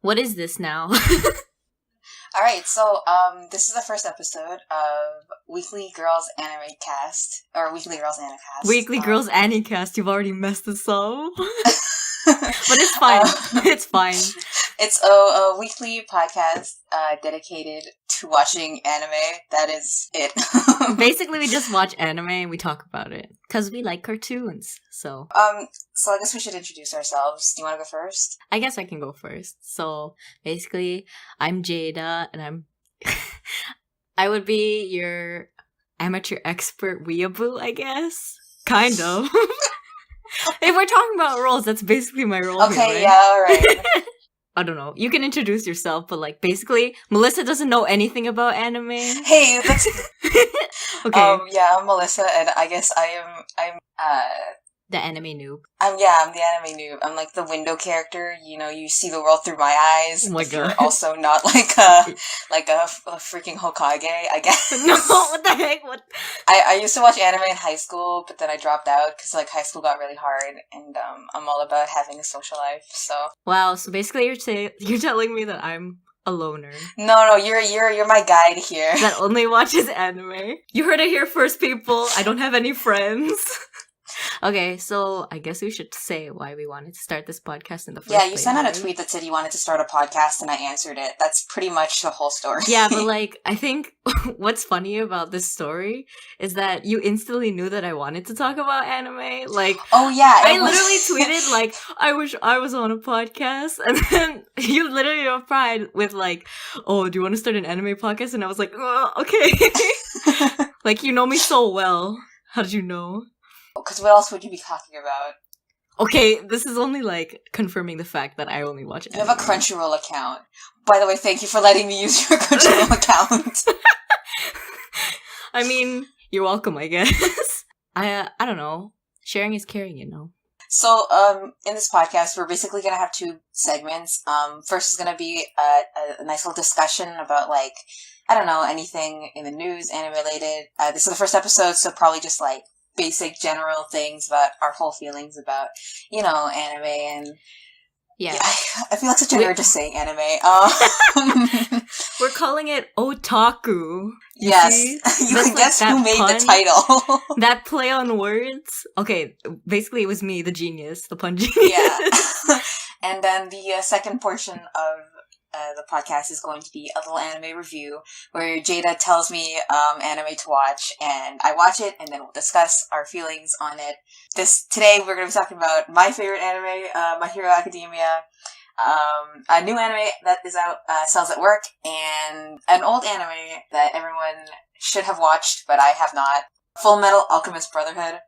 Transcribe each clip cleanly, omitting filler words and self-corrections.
What is this now? Alright, so this is the first episode of Weekly Girls Anime Cast, or Weekly Girls Anime Weekly Girls Anycast, you've already messed us up. But it's fine. It's fine. It's a weekly podcast dedicated to watching anime. That is it. Basically, we just watch anime and we talk about it. Because we like cartoons, so... So I guess we should introduce ourselves. Do you want to go first? I guess I can go first. So, basically, I'm Jada, and I'm... I would be your amateur expert weeaboo, I guess. Kind of. If we're talking about roles, that's basically my role. Okay, here, right? yeah, alright. I don't know. You can introduce yourself, but basically, Melissa doesn't know anything about anime. Hey, that's... Okay. Yeah, I'm Melissa, and I guess I'm the anime noob. I'm the anime noob. I'm like the window character. You know, you see the world through my eyes. Oh my God. God. You're also not like a freaking Hokage, I guess. No, what the heck? What? I used to watch anime in high school, but then I dropped out because high school got really hard, and I'm all about having a social life. So wow. So basically, you're telling me that I'm a loner. No, you're my guide here. That only watches anime. You heard it here first, people. I don't have any friends. Okay, so I guess we should say why we wanted to start this podcast in the first place. Yeah, you sent out a tweet that said you wanted to start a podcast, and I answered it. That's pretty much the whole story. Yeah, but I think what's funny about this story is that you instantly knew that I wanted to talk about anime. Oh yeah, I literally tweeted I wish I was on a podcast, and then you literally replied with oh, do you want to start an anime podcast? And I was like, okay. You know me so well. How did you know? Because what else would you be talking about? Okay, this is only confirming the fact that I only watch anime. You have a Crunchyroll account. By the way, thank you for letting me use your Crunchyroll account. I mean, you're welcome, I guess. I don't know. Sharing is caring, you know. So, in this podcast, we're basically going to have two segments. First is going to be a nice little discussion about, I don't know, anything in the news, anime related. This is the first episode, so probably just, basic general things about our whole feelings about, anime and... Yeah. I feel like such a nerd just saying anime. We're calling it otaku. Yes. You can guess who made the title. That play on words. Okay, basically it was me, the genius, the pun genius. Yeah. And then the second portion of the podcast is going to be a little anime review where Jada tells me anime to watch, and I watch it, and then we'll discuss our feelings on it. Today we're going to be talking about my favorite anime, My Hero Academia, a new anime that is out, Cells at Work, and an old anime that everyone should have watched, but I have not, Full Metal Alchemist Brotherhood.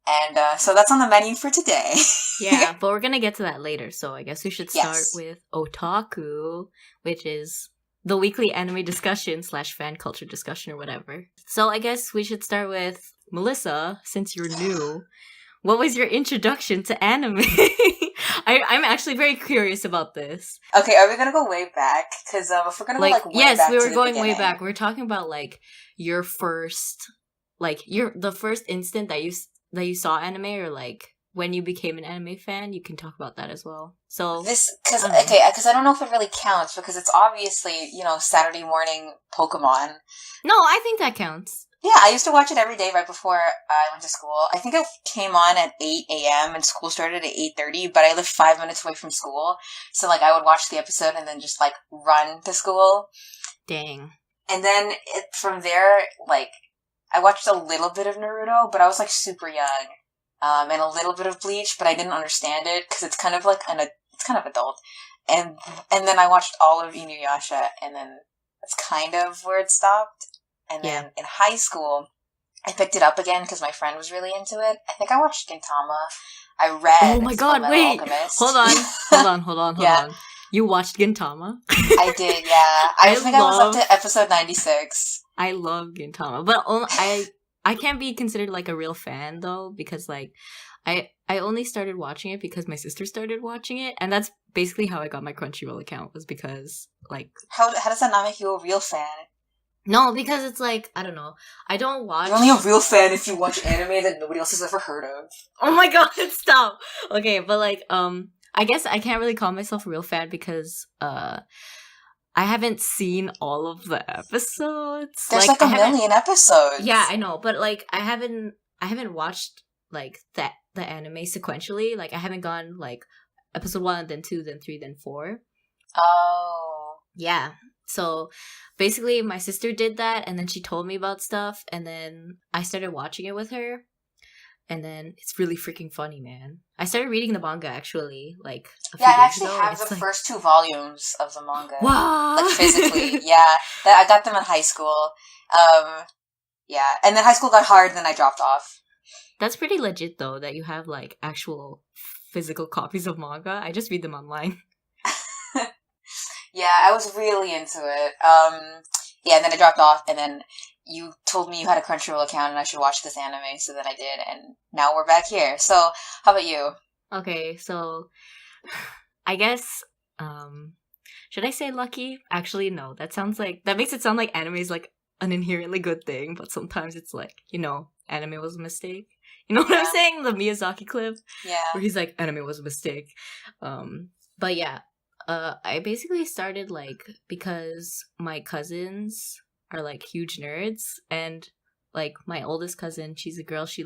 And so that's on the menu for today. Yeah, but we're gonna get to that later, so I guess we should start with Otaku, which is the weekly anime discussion / fan culture discussion or whatever. So I guess we should start with Melissa, since you're new. What was your introduction to anime? I'm actually very curious about this. Okay, are we gonna go way back? Because if we're gonna go way yes, back we were to the going beginning. way back. We're talking about your first, the first instant that you saw anime, or when you became an anime fan. You can talk about that as well. So because I don't know if it really counts, because it's obviously Saturday morning Pokemon. No, I think that counts. Yeah, I used to watch it every day right before I went to school. I think it came on at 8 a.m. and school started at 8:30, but I lived 5 minutes away from school, so I would watch the episode and then just run to school. Dang. And then from there, I watched a little bit of Naruto, but I was super young, and a little bit of Bleach, but I didn't understand it because it's kind of it's kind of adult. And then I watched all of Inuyasha, and then that's kind of where it stopped. And then in high school, I picked it up again because my friend was really into it. I think I watched Gintama. I read. Oh my god! Wait, Alchemist. hold on. You watched Gintama? I did, yeah. I think I was up to episode 96. I love Gintama, but I can't be considered a real fan though, because I only started watching it because my sister started watching it, and that's basically how I got my Crunchyroll account, was because How does that not make you a real fan? No, because it's I don't know. I don't watch... You're only a real fan if you watch anime that nobody else has ever heard of. Oh my god, stop! Okay, but I guess I can't really call myself a real fan because I haven't seen all of the episodes. There's like a million episodes. Yeah, I know, but like I haven't watched like the anime sequentially. Like I haven't gone like episode 1, then 2, then 3, then 4. Oh. Yeah. So basically my sister did that and then she told me about stuff and then I started watching it with her. And then it's really freaking funny, man. I started reading the manga actually, like a few days ago. I actually have the first 2 volumes of the manga. What? Like physically, yeah. I got them in high school. Yeah, and then high school got hard, and then I dropped off. That's pretty legit though, that you have like actual physical copies of manga. I just read them online. Yeah, I was really into it. Yeah, and then I dropped off, and then you told me you had a Crunchyroll account and I should watch this anime, so then I did, and now we're back here. So, how about you? Okay, so I guess, should I say lucky? Actually, no. That makes it sound like anime is like an inherently good thing, but sometimes it's like, anime was a mistake. You know what I'm saying? The Miyazaki clip? Yeah. Where he's like, anime was a mistake. But yeah, I basically started like, because my cousins are like huge nerds, and like my oldest cousin, she's a girl, she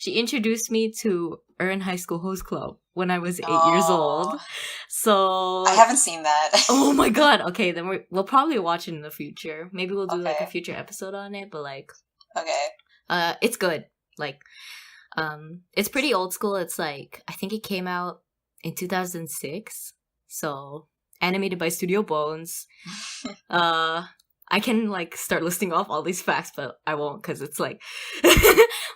introduced me to Erin High School Host Club when I was 8 years old. So I haven't seen that. Oh my god. Okay, then we'll probably watch it in the future. Maybe we'll do like a future episode on it, but like it's good. Like it's pretty old school. It's like I think it came out in 2006. So animated by Studio Bones. I can like start listing off all these facts, but I won't because it's like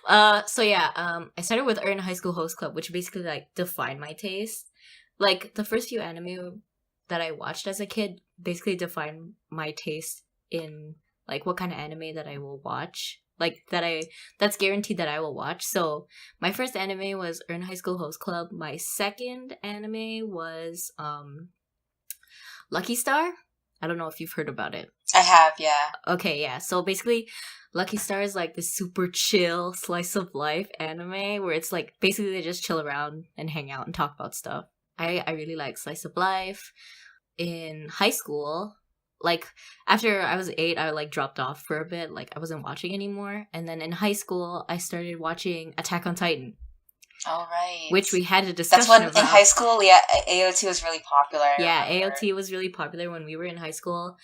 so yeah, I started with Erin High School Host Club, which basically like defined my taste. Like the first few anime that I watched as a kid basically defined my taste in like what kind of anime that I will watch. Like that's guaranteed that I will watch. So my first anime was Erin High School Host Club. My second anime was Lucky Star. I don't know if you've heard about it. I have, yeah. Okay, yeah. So basically, Lucky Star is like this super chill slice of life anime where it's like basically they just chill around and hang out and talk about stuff. I really like slice of life. In high school, like after I was 8, I like dropped off for a bit. Like I wasn't watching anymore. And then in high school, I started watching Attack on Titan. All right. Which we had a discussion about. That's when in high school, yeah, AOT was really popular. Yeah, AOT was really popular when we were in high school.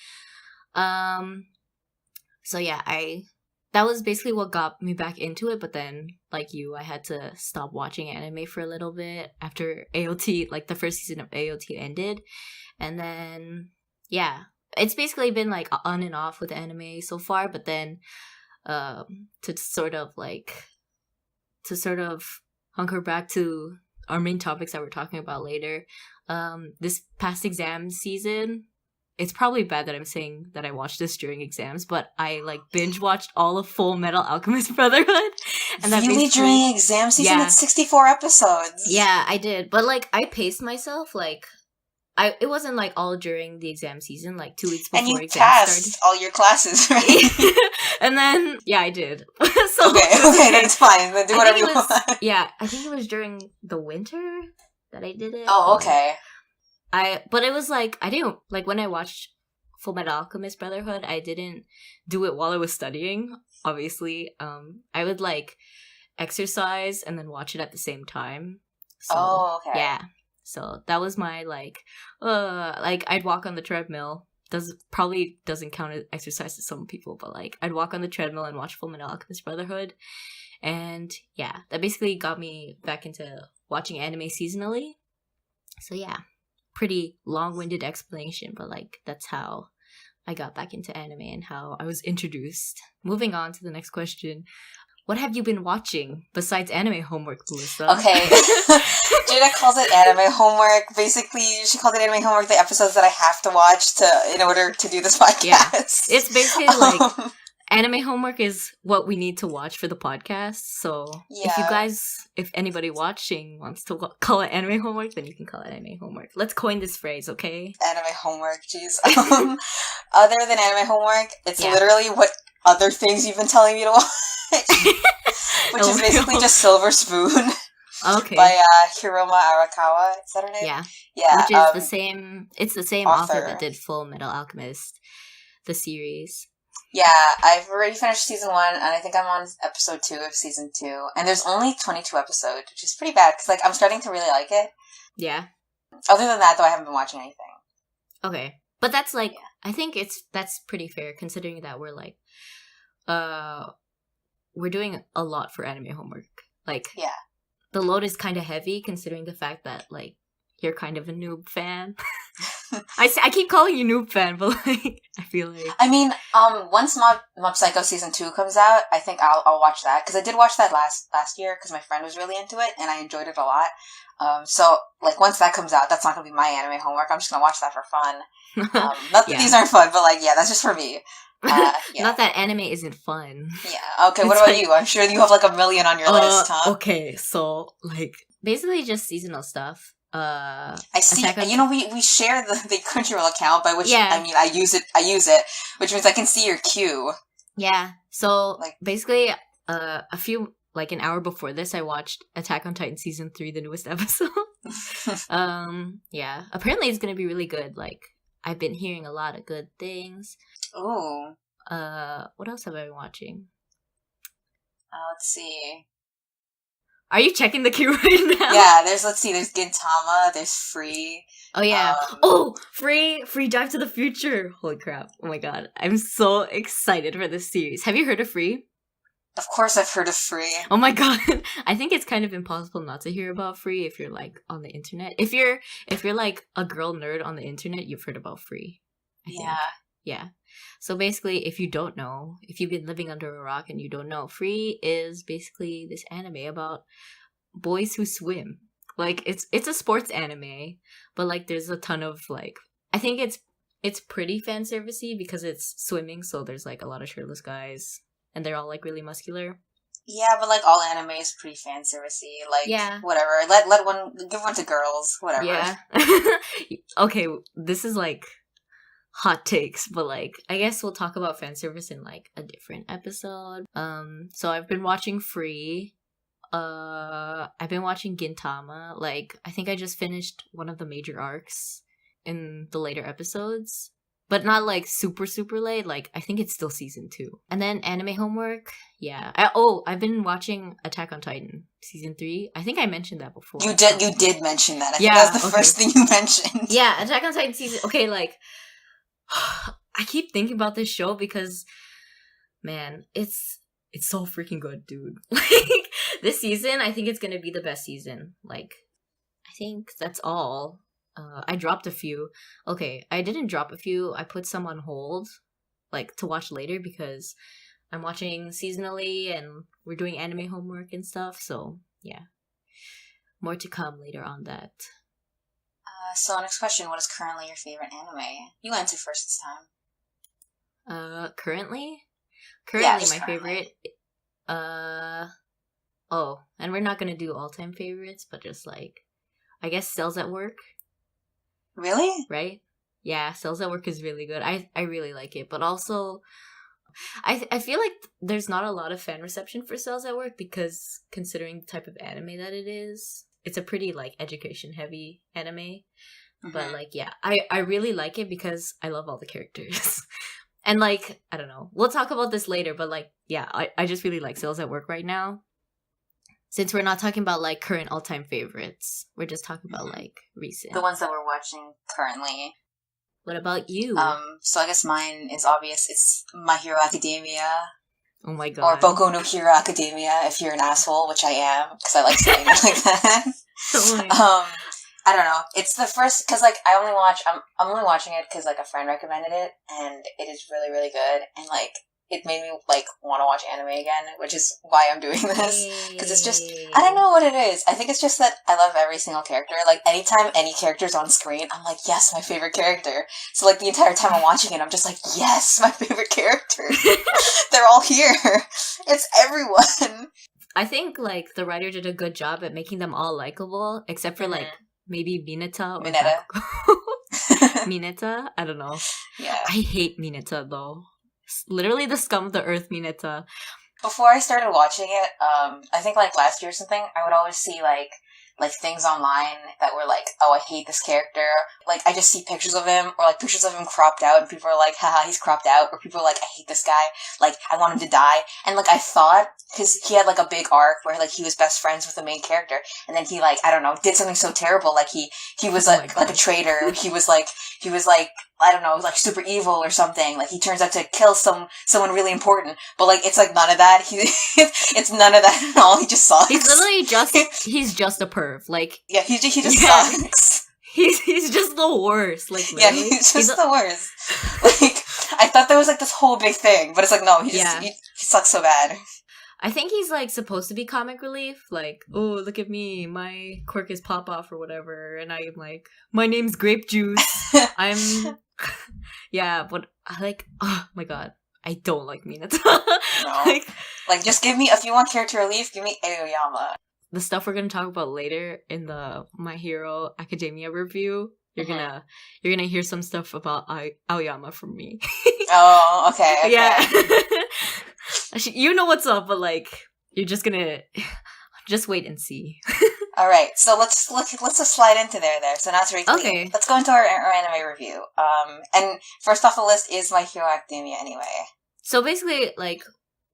So yeah, that was basically what got me back into it, but then, like you, I had to stop watching anime for a little bit after AOT, like the first season of AOT ended. And then, yeah, it's basically been like on and off with anime so far, but then to sort of hunker back to our main topics that we're talking about later. This past exam season, it's probably bad that I'm saying that I watched this during exams, but I like binge watched all of Full Metal Alchemist Brotherhood. And that really during exam season? It's 64 episodes. Yeah, I did. But like I paced myself like it wasn't like all during the exam season, like 2 weeks before exam started. And you passed all your classes, right? And then, yeah, I did. So, okay, that's fine. Then do whatever you want. Yeah, I think it was during the winter that I did it. Oh, okay. But it was like, I didn't, like when I watched Full Metal Alchemist Brotherhood, I didn't do it while I was studying, obviously. I would like exercise and then watch it at the same time. So, okay. Yeah. So that was my like I'd walk on the treadmill. Probably doesn't count as exercise to some people, but like I'd walk on the treadmill and watch Full Metal Alchemist Brotherhood. And yeah, that basically got me back into watching anime seasonally. So yeah, pretty long-winded explanation, but like that's how I got back into anime and how I was introduced. Moving on to the next question. What have you been watching besides anime homework, Melissa? Okay. Jada calls it anime homework. Basically, she called it anime homework, the episodes that I have to watch in order to do this podcast. Yeah. It's basically like anime homework is what we need to watch for the podcast. So if anybody watching wants to call it anime homework, then you can call it anime homework. Let's coin this phrase, okay? Anime homework, jeez. Other than anime homework, it's literally what other things you've been telling me to watch. Which is basically just Silver Spoon. Okay. By Hiroma Arakawa. Is that her name? Yeah. Yeah. Which is the same. It's the same author that author. did Full Metal Alchemist, the series. Yeah, I've already finished season 1, and I think I'm on episode 2 of season 2. And there's only 22 episodes, which is pretty bad, because, like, I'm starting to really like it. Yeah. Other than that, though, I haven't been watching anything. Okay. But that's, like, I think that's pretty fair, considering that we're, like, we're doing a lot for anime homework. Like, yeah, the load is kind of heavy, considering the fact that, like, you're kind of a noob fan. I keep calling you noob fan, but like I feel like I mean, once Mob Psycho season 2 comes out, I think I'll watch that, because I did watch that last year because my friend was really into it and I enjoyed it a lot. So like once that comes out, that's not gonna be my anime homework. I'm just gonna watch that for fun. Not that these aren't fun, but like that's just for me. Yeah. Not that anime isn't fun. Yeah. Okay. What about you? I'm sure you have like a million on your list, huh? Okay, so like basically just seasonal stuff. I see. You know, we share the Crunchyroll account, by which I mean I use it, which means I can see your queue. Yeah. So like basically, a few like an hour before this, I watched Attack on Titan season 3, the newest episode. Yeah. Apparently, it's gonna be really good. Like I've been hearing a lot of good things. Ooh. What else have I been watching? Let's see. Are you checking the queue right now? Yeah, there's Gintama, there's Free. Oh yeah. Free Dive to the Future. Holy crap. Oh my god. I'm so excited for this series. Have you heard of Free? Of course I've heard of Free. Oh my god. I think it's kind of impossible not to hear about Free if you're like on the internet. If you're like a girl nerd on the internet, you've heard about Free. I think. Yeah. So basically, if you don't know, if you've been living under a rock and you don't know, Free is basically this anime about boys who swim. Like it's a sports anime, but like there's a ton of like I think it's pretty fan servicey because it's swimming, so there's like a lot of shirtless guys and they're all like really muscular. Yeah, but like all anime is pretty fan servicey. Like whatever. Give one to girls, whatever. Yeah. Okay, this is like hot takes, but like I guess we'll talk about fan service in like a different episode. So I've been watching Free. I've been watching Gintama. Like I think I just finished one of the major arcs in the later episodes, but not like super late. Like I think it's still season 2. And then anime homework. Yeah. I've been watching Attack on Titan season 3. I think I mentioned that before. You did mention that. I think that's the first thing you mentioned. Yeah, Attack on Titan season. Okay, like. I keep thinking about this show because, man, it's so freaking good, dude. Like, this season, I think it's gonna be the best season. Like, I think that's all. I dropped a few. Okay, I didn't drop a few. I put some on hold, like, to watch later because I'm watching seasonally and we're doing anime homework and stuff, so, yeah. More to come later on that. So next question, what is currently your favorite anime? You answer first this time. Currently my favorite. And we're not gonna do all-time favorites, but just like, I guess Cells at Work. Really? Right? Yeah, Cells at Work is really good. I really like it, but also, I feel like there's not a lot of fan reception for Cells at Work because considering the type of anime that it is. It's a pretty, like, education-heavy anime. Mm-hmm. But, like, yeah. I really like it because I love all the characters. And, like, I don't know. We'll talk about this later, but, like, yeah. I just really like Cells at Work right now. Since we're not talking about, like, current all-time favorites. We're just talking about, like, recent. The ones that we're watching currently. What about you? So I guess mine is obvious. It's My Hero Academia. Oh my god. Or Boku no Hero Academia, if you're an asshole, which I am, because I like saying it like that. I don't know. It's the first, because, like, I'm only watching it because, like, a friend recommended it, and it is really, really good, and, like, it made me, like, want to watch anime again, which is why I'm doing this, because it's just, I don't know what it is. I think it's just that I love every single character. Like, anytime any character's on screen, I'm like, yes, my favorite character. So, like, the entire time I'm watching it, I'm just like, yes, my favorite character. They're all here. It's everyone. I think, like, the writer did a good job at making them all likable, except for, like, maybe Mineta or Mineta? I don't know. Yeah. I hate Mineta, though. Literally the scum of the earth, Mineta. Before I started watching it, I think like last year or something, I would always see like things online that were like, oh, I hate this character. Like, I just see pictures of him, or like pictures of him cropped out, and people are like, haha, he's cropped out, or people are like, I hate this guy, like, I want him to die. And like, I thought, because he had like a big arc where like he was best friends with the main character, and then he like, I don't know, did something so terrible, like he was like a traitor, he was like, I don't know, like super evil or something. Like he turns out to kill someone really important, but like it's like none of that. It's none of that at all. He just sucks. He's literally he's just a perv. Like yeah, he just sucks. He's just the worst. Like literally. Yeah, he's just the worst. Like I thought there was like this whole big thing, but it's like no, he sucks so bad. I think he's like supposed to be comic relief, like, oh, look at me, my quirk is pop off or whatever, and I'm like, my name's grape juice. I'm yeah, but I like, oh my god, I don't like Minato. No. Like just give me, if you want character relief, give me Aoyama. The stuff we're gonna talk about later in the My Hero Academia review, you're gonna hear some stuff about Aoyama from me. Oh, okay. Yeah. You know what's up, but like you're just gonna just wait and see. All right, so let's just slide into there. So now it's really okay. Let's go into our anime review. And first off the list is My Hero Academia anyway. So basically, like,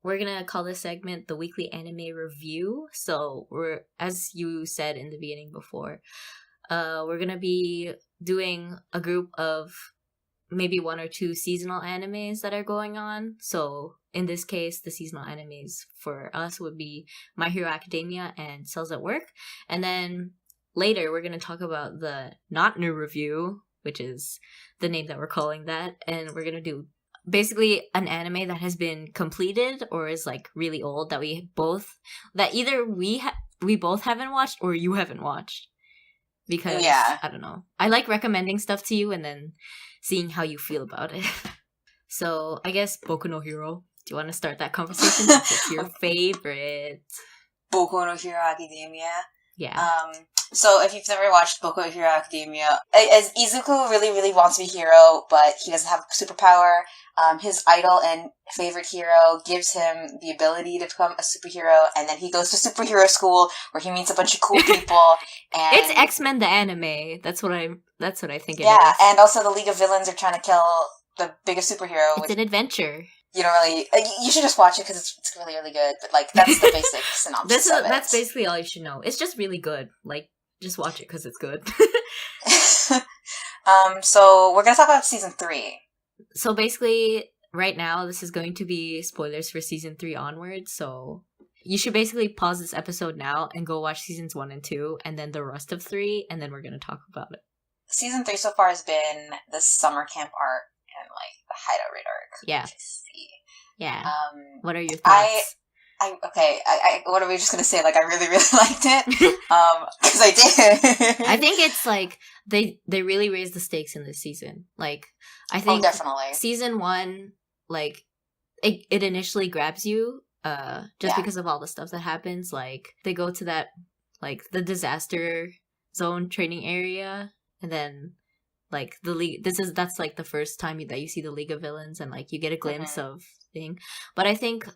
we're gonna call this segment the weekly anime review. So we're, as you said in the beginning before, we're gonna be doing a group of maybe 1 or 2 seasonal animes that are going on. So in this case, the seasonal animes for us would be My Hero Academia and Cells at Work. And then later, we're going to talk about the Not New Review, which is the name that we're calling that. And we're going to do basically an anime that has been completed or is like really old that either we both haven't watched or you haven't watched. Because, I don't know, I like recommending stuff to you and then seeing how you feel about it. So, I guess Boku no Hero. Do you want to start that conversation? What's your favorite? Boku no Hero Academia. Yeah. So if you've never watched Boku no Hero Academia, as Izuku really, really wants to be a hero, but he doesn't have a superpower. His idol and favorite hero gives him the ability to become a superhero, and then he goes to superhero school where he meets a bunch of cool people. And it's X-Men the anime. That's what I think it is. Yeah, and also the League of Villains are trying to kill the biggest superhero. It's an adventure. You don't really... You should just watch it because it's really, really good. But, like, that's the basic synopsis of it. That's basically all you should know. It's just really good. Like, just watch it because it's good. So, we're going to talk about Season 3. So, basically, right now, this is going to be spoilers for Season 3 onwards. So, you should basically pause this episode now and go watch Seasons 1 and 2, and then the rest of 3, and then we're going to talk about it. Season 3 so far has been the summer camp arc and, like, the hideout raid arc. Yeah. See. Yeah. What are your thoughts? What are we just gonna say? Like, I really, really liked it. Because I did. I think it's, like, they really raised the stakes in this season. Like, I think definitely. Season 1, like, it initially grabs you, because of all the stuff that happens. Like, they go to that, like, the disaster zone training area, and then, like, the league, that's like the first time that you see the League of Villains, and like you get a glimpse of thing. But I think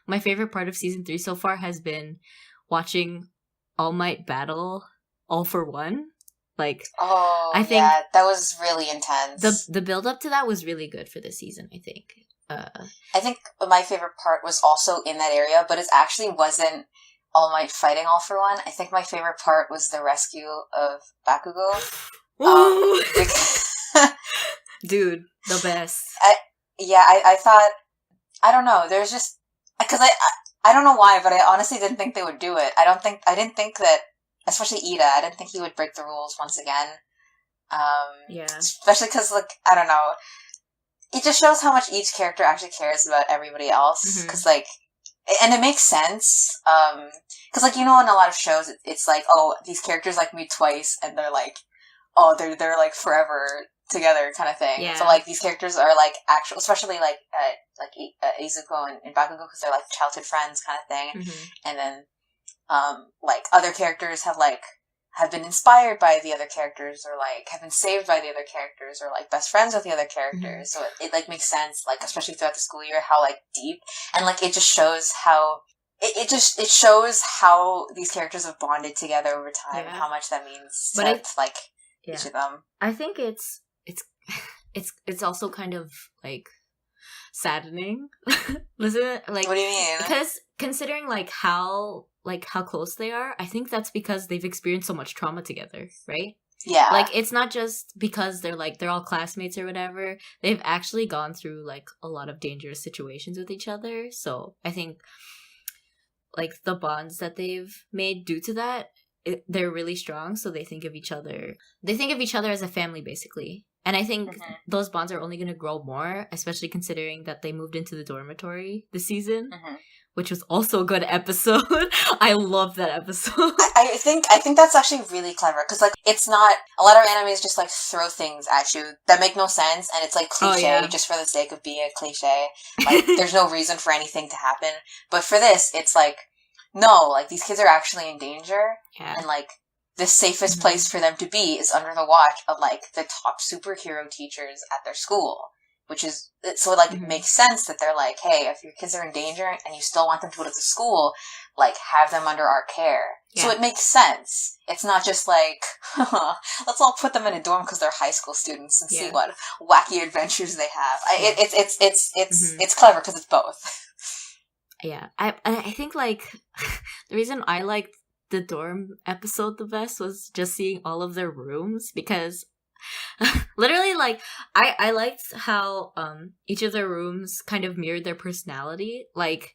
my favorite part of Season 3 so far has been watching All Might battle All for One. Like, I think that was really intense. The build up to that was really good for this season, I think. I think my favorite part was also in that area, but it actually wasn't All Might fighting All for One. I think my favorite part was the rescue of Bakugo. Dude, the best. I thought, I don't know, there's just, because I don't know why, but I honestly didn't think they would do it. I didn't think that, especially Ida, I didn't think he would break the rules once again. Especially because, like, I don't know, it just shows how much each character actually cares about everybody else, because, like, and it makes sense, because, like, you know, in a lot of shows, it's like, oh, these characters, like, meet twice, and they're like, oh, they're like forever together kind of thing. Yeah. So like these characters are like actual, especially like Izuku and Bakugo, because they're like childhood friends kind of thing. And then like other characters have have been inspired by the other characters, or like have been saved by the other characters, or like best friends with the other characters. So it like makes sense, like especially throughout the school year, how like deep, and like it just shows how it shows how these characters have bonded together over time, and how much that means to like each of them. I think it's also kind of like saddening. Listen, like, what do you mean? Because considering like how close they are, I think that's because they've experienced so much trauma together, right? Yeah. Like, it's not just because they're all classmates or whatever. They've actually gone through like a lot of dangerous situations with each other. So I think like the bonds that they've made due to that, they're really strong. So they think of each other as a family, basically. And I think those bonds are only going to grow more, especially considering that they moved into the dormitory this season, which was also a good episode. I love that episode. I think that's actually really clever, because like it's not, a lot of animes just like throw things at you that make no sense, and it's like cliche just for the sake of being a cliche. Like there's no reason for anything to happen. But for this, it's like, no, like these kids are actually in danger, and like the safest place for them to be is under the watch of like the top superhero teachers at their school. Which is, so it like makes sense that they're like, hey, if your kids are in danger and you still want them to go to the school, like have them under our care. Yeah. So it makes sense. It's not just like, let's all put them in a dorm because they're high school students and see what wacky adventures they have. It's clever because it's both. Yeah, I think like the reason I liked the dorm episode the best was just seeing all of their rooms, because literally, like, I liked how each of their rooms kind of mirrored their personality. Like,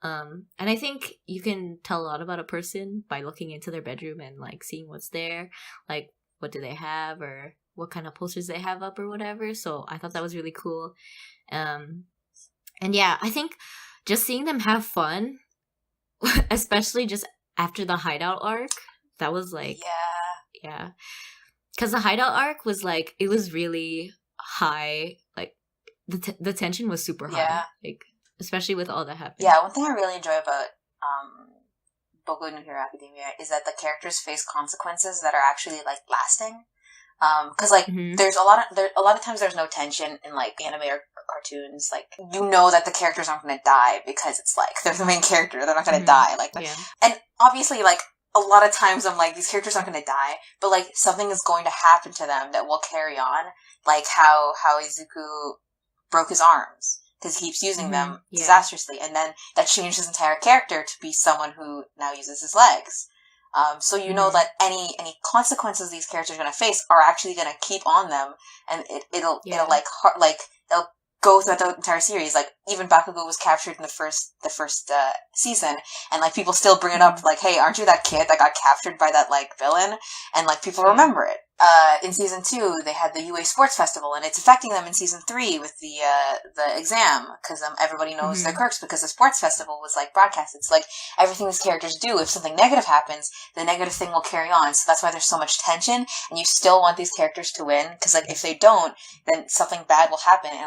and I think you can tell a lot about a person by looking into their bedroom and like seeing what's there, like what do they have or what kind of posters they have up or whatever. So I thought that was really cool. And yeah, I think just seeing them have fun, especially just after the hideout arc, that was like, yeah. Because the hideout arc was like, it was really high. Like, the tension was super high. Like, especially with all that happening. Yeah, one thing I really enjoy about Boku no Hero Academia is that the characters face consequences that are actually like lasting. Because like there's a lot of times there's no tension in like anime or cartoons. Like, you know that the characters aren't going to die because it's like they're the main character. They're not going to die. Like, and obviously like, a lot of times I'm like, these characters aren't going to die, but like something is going to happen to them that will carry on, like how Izuku broke his arms because he keeps using them disastrously, and then that changed his entire character to be someone who now uses his legs. So you know that any consequences these characters are going to face are actually going to keep on them, and it'll go throughout the entire series. Like, even Bakugo was captured in the first season, and like people still bring it up, like, hey, aren't you that kid that got captured by that like villain? And like people remember it. In season 2, they had the UA Sports Festival, and it's affecting them in season 3 with the exam, because everybody knows their quirks because the sports festival was like broadcasted. It's like everything these characters do, if something negative happens, the negative thing will carry on. So that's why there's so much tension, and you still want these characters to win, because like if they don't, then something bad will happen, and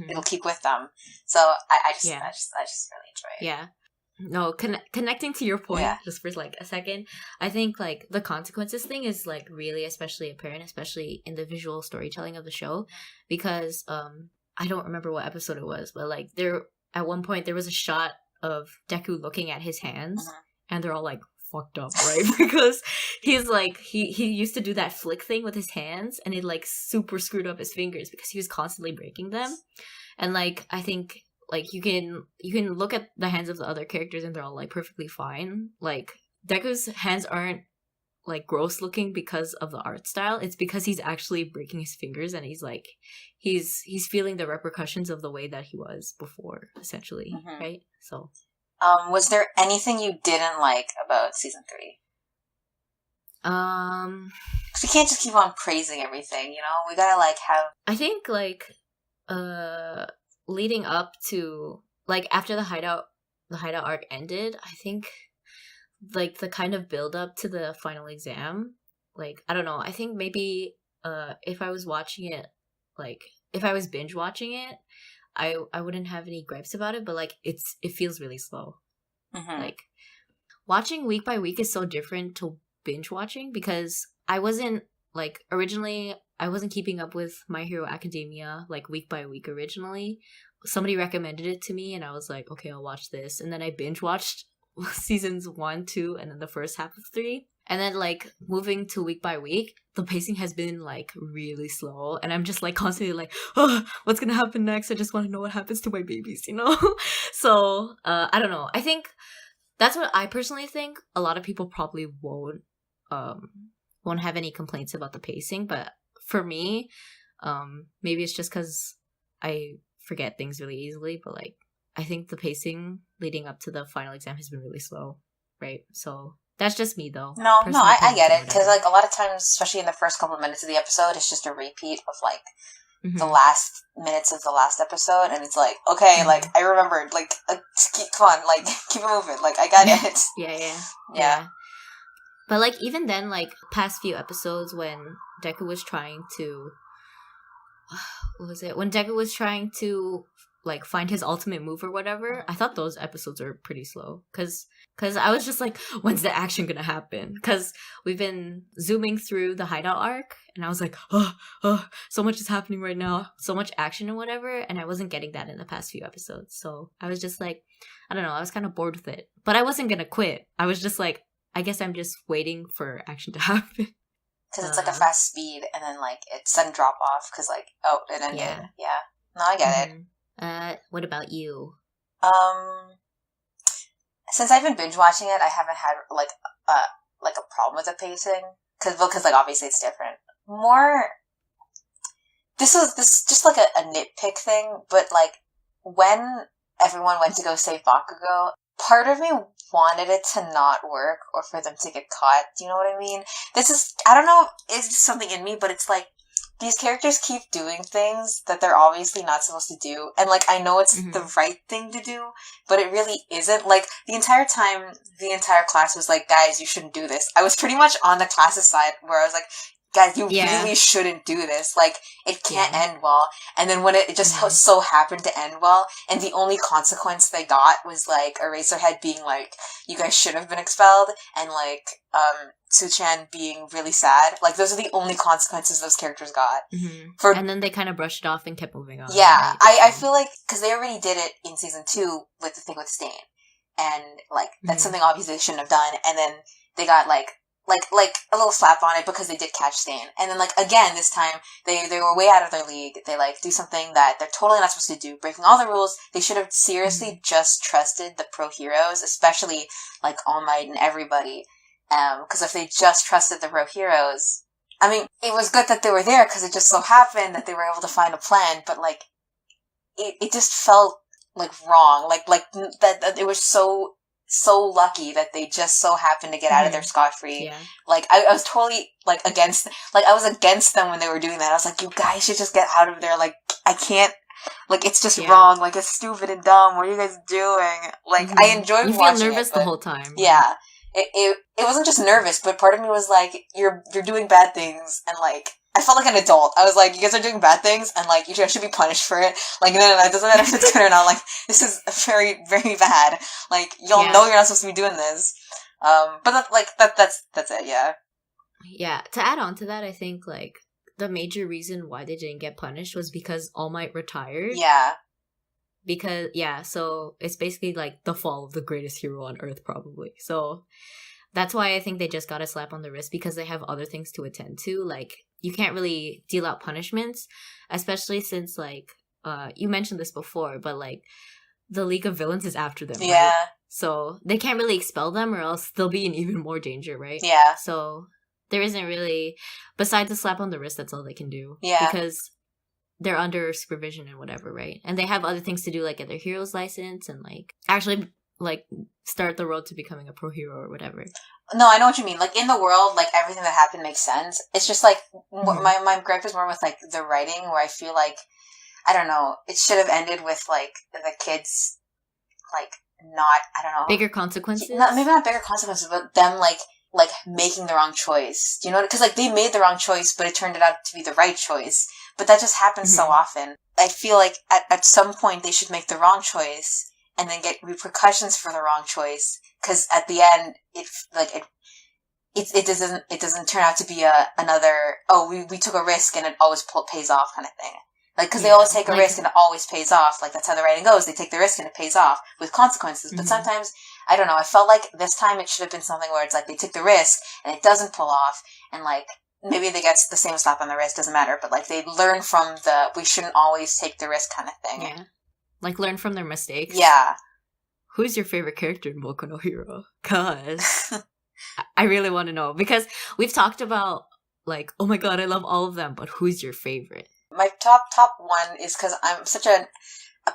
it'll keep with them. So I just really enjoy it. Yeah. No, connecting to your point, just for like a second, I think like the consequences thing is like really especially apparent, especially in the visual storytelling of the show, because I don't remember what episode it was, but like there at one point there was a shot of Deku looking at his hands, and they're all like fucked up, right? Because he's like he used to do that flick thing with his hands, and it like super screwed up his fingers because he was constantly breaking them. And like I think like you can look at the hands of the other characters and they're all like perfectly fine. Like Deku's hands aren't like gross looking because of the art style. It's because he's actually breaking his fingers, and he's like he's feeling the repercussions of the way that he was before, essentially, right? So was there anything you didn't like about season 3? Because we can't just keep on praising everything, you know? We gotta like have, I think like leading up to like after the hideout arc ended, I think like the kind of build up to the final exam, like I don't know, I think maybe if I was watching it, like if I was binge watching it, I wouldn't have any gripes about it, but like it feels really slow. Like watching week by week is so different to binge watching because I wasn't like originally I wasn't keeping up with My Hero Academia like week by week originally. Somebody recommended it to me and I was like, okay, I'll watch this. And then I binge watched seasons 1, 2, and then the first half of 3. And then like moving to week by week, the pacing has been like really slow. And I'm just like constantly like, oh, what's gonna happen next? I just want to know what happens to my babies, you know? So I don't know. I think that's what I personally think. A lot of people probably won't have any complaints about the pacing, but for me, maybe it's just because I forget things really easily, but like I think the pacing leading up to the final exam has been really slow, right? So that's just me though. No, I get it, because like a lot of times, especially in the first couple of minutes of the episode, it's just a repeat of like the last minutes of the last episode, and it's like, okay, like I remembered, like come on, like keep it moving, like I got it. Yeah. But like even then, like past few episodes when Deku was trying to, what was it? When Deku was trying to like find his ultimate move or whatever, I thought those episodes were pretty slow because I was just like, when's the action gonna happen? Because we've been zooming through the hideout arc, and I was like, oh, so much is happening right now, so much action and whatever, and I wasn't getting that in the past few episodes. So I was just like, I don't know, I was kind of bored with it, but I wasn't gonna quit. I was just like, I guess I'm just waiting for action to happen. Because it's like a fast speed, and then like it's sudden drop off. Because like, oh, it ended. Yeah. No, I get it. What about you? Since I've been binge watching it, I haven't had like a problem with the pacing. Because like obviously it's different. More. This just like a nitpick thing, but like when everyone went to go save Bakugo, part of me wanted it to not work or for them to get caught. Do you know what I mean? This is, I don't know, it's just something in me, but it's like, these characters keep doing things that they're obviously not supposed to do. And like, I know it's the right thing to do, but it really isn't. Like, the entire time, the entire class was like, guys, you shouldn't do this. I was pretty much on the class's side where I was like, guys, you really shouldn't do this. Like, it can't end well. And then when it just so happened to end well, and the only consequence they got was, like, Eraserhead being like, you guys should have been expelled, and, like, Tsuchan being really sad. Like, those are the only consequences those characters got. And then they kind of brushed it off and kept moving on. Yeah, right? I feel like, because they already did it in season 2 with the thing with Stain. And, like, that's something obviously they shouldn't have done. And then they got, like a little slap on it because they did catch Stain. And then, like, again, this time, they were way out of their league. They, like, do something that they're totally not supposed to do, breaking all the rules. They should have seriously just trusted the pro heroes, especially, like, All Might and everybody. Because if they just trusted the pro heroes, I mean, it was good that they were there because it just so happened that they were able to find a plan, but, like, it just felt, like, wrong. Like, that it was so lucky that they just so happened to get out of there scot-free. Yeah. Like, I was totally, like, against them when they were doing that. I was like, you guys should just get out of there. Like, I can't, like, it's just wrong. Like, it's stupid and dumb. What are you guys doing? Like, I enjoyed watching it. You feel nervous the whole time. Yeah. It wasn't just nervous, but part of me was like, you're doing bad things, and, like, I felt like an adult. I was like, you guys are doing bad things, and, like, you guys should be punished for it. Like, no, it doesn't matter if it's good or not. Like, this is very, very bad. Like, y'all know you're not supposed to be doing this. But that's it, yeah. Yeah, to add on to that, I think, like, the major reason why they didn't get punished was because All Might retired. Yeah. Because, so it's basically, like, the fall of the greatest hero on Earth, probably. So that's why I think they just got a slap on the wrist, because they have other things to attend to. Like, you can't really deal out punishments, especially since, like, you mentioned this before, but, like, the League of Villains is after them, right? So they can't really expel them, or else they'll be in even more danger, right? Yeah. So there isn't really, besides the slap on the wrist, that's all they can do. Yeah. Because they're under supervision and whatever, right? And they have other things to do, like get their hero's license and, like, actually, like, start the road to becoming a pro hero or whatever. No, I know what you mean. Like, in the world, like, everything that happened makes sense. It's just, like, my gripe is more with, like, the writing, where I feel like, I don't know, it should have ended with, like, the kids, like, not, I don't know. Bigger consequences? Maybe not bigger consequences, but them, like, making the wrong choice. Do you know? Because, like, they made the wrong choice, but it turned out to be the right choice. But that just happens so often. I feel like at some point they should make the wrong choice and then get repercussions for the wrong choice. Because at the end, it doesn't turn out to be another, we took a risk and it always pays off kind of thing. Like, because they always take a risk and it always pays off. Like, that's how the writing goes. They take the risk and it pays off with consequences. But sometimes, I don't know, I felt like this time it should have been something where it's like they took the risk and it doesn't pull off. And, like, maybe they get the same slap on the wrist, doesn't matter. But, like, they learn from we shouldn't always take the risk kind of thing. Yeah. Like, learn from their mistakes. Yeah. Who's your favorite character in Boku no Hero? Because I really want to know. Because we've talked about, like, oh my god, I love all of them. But who's your favorite? My top one is because I'm such a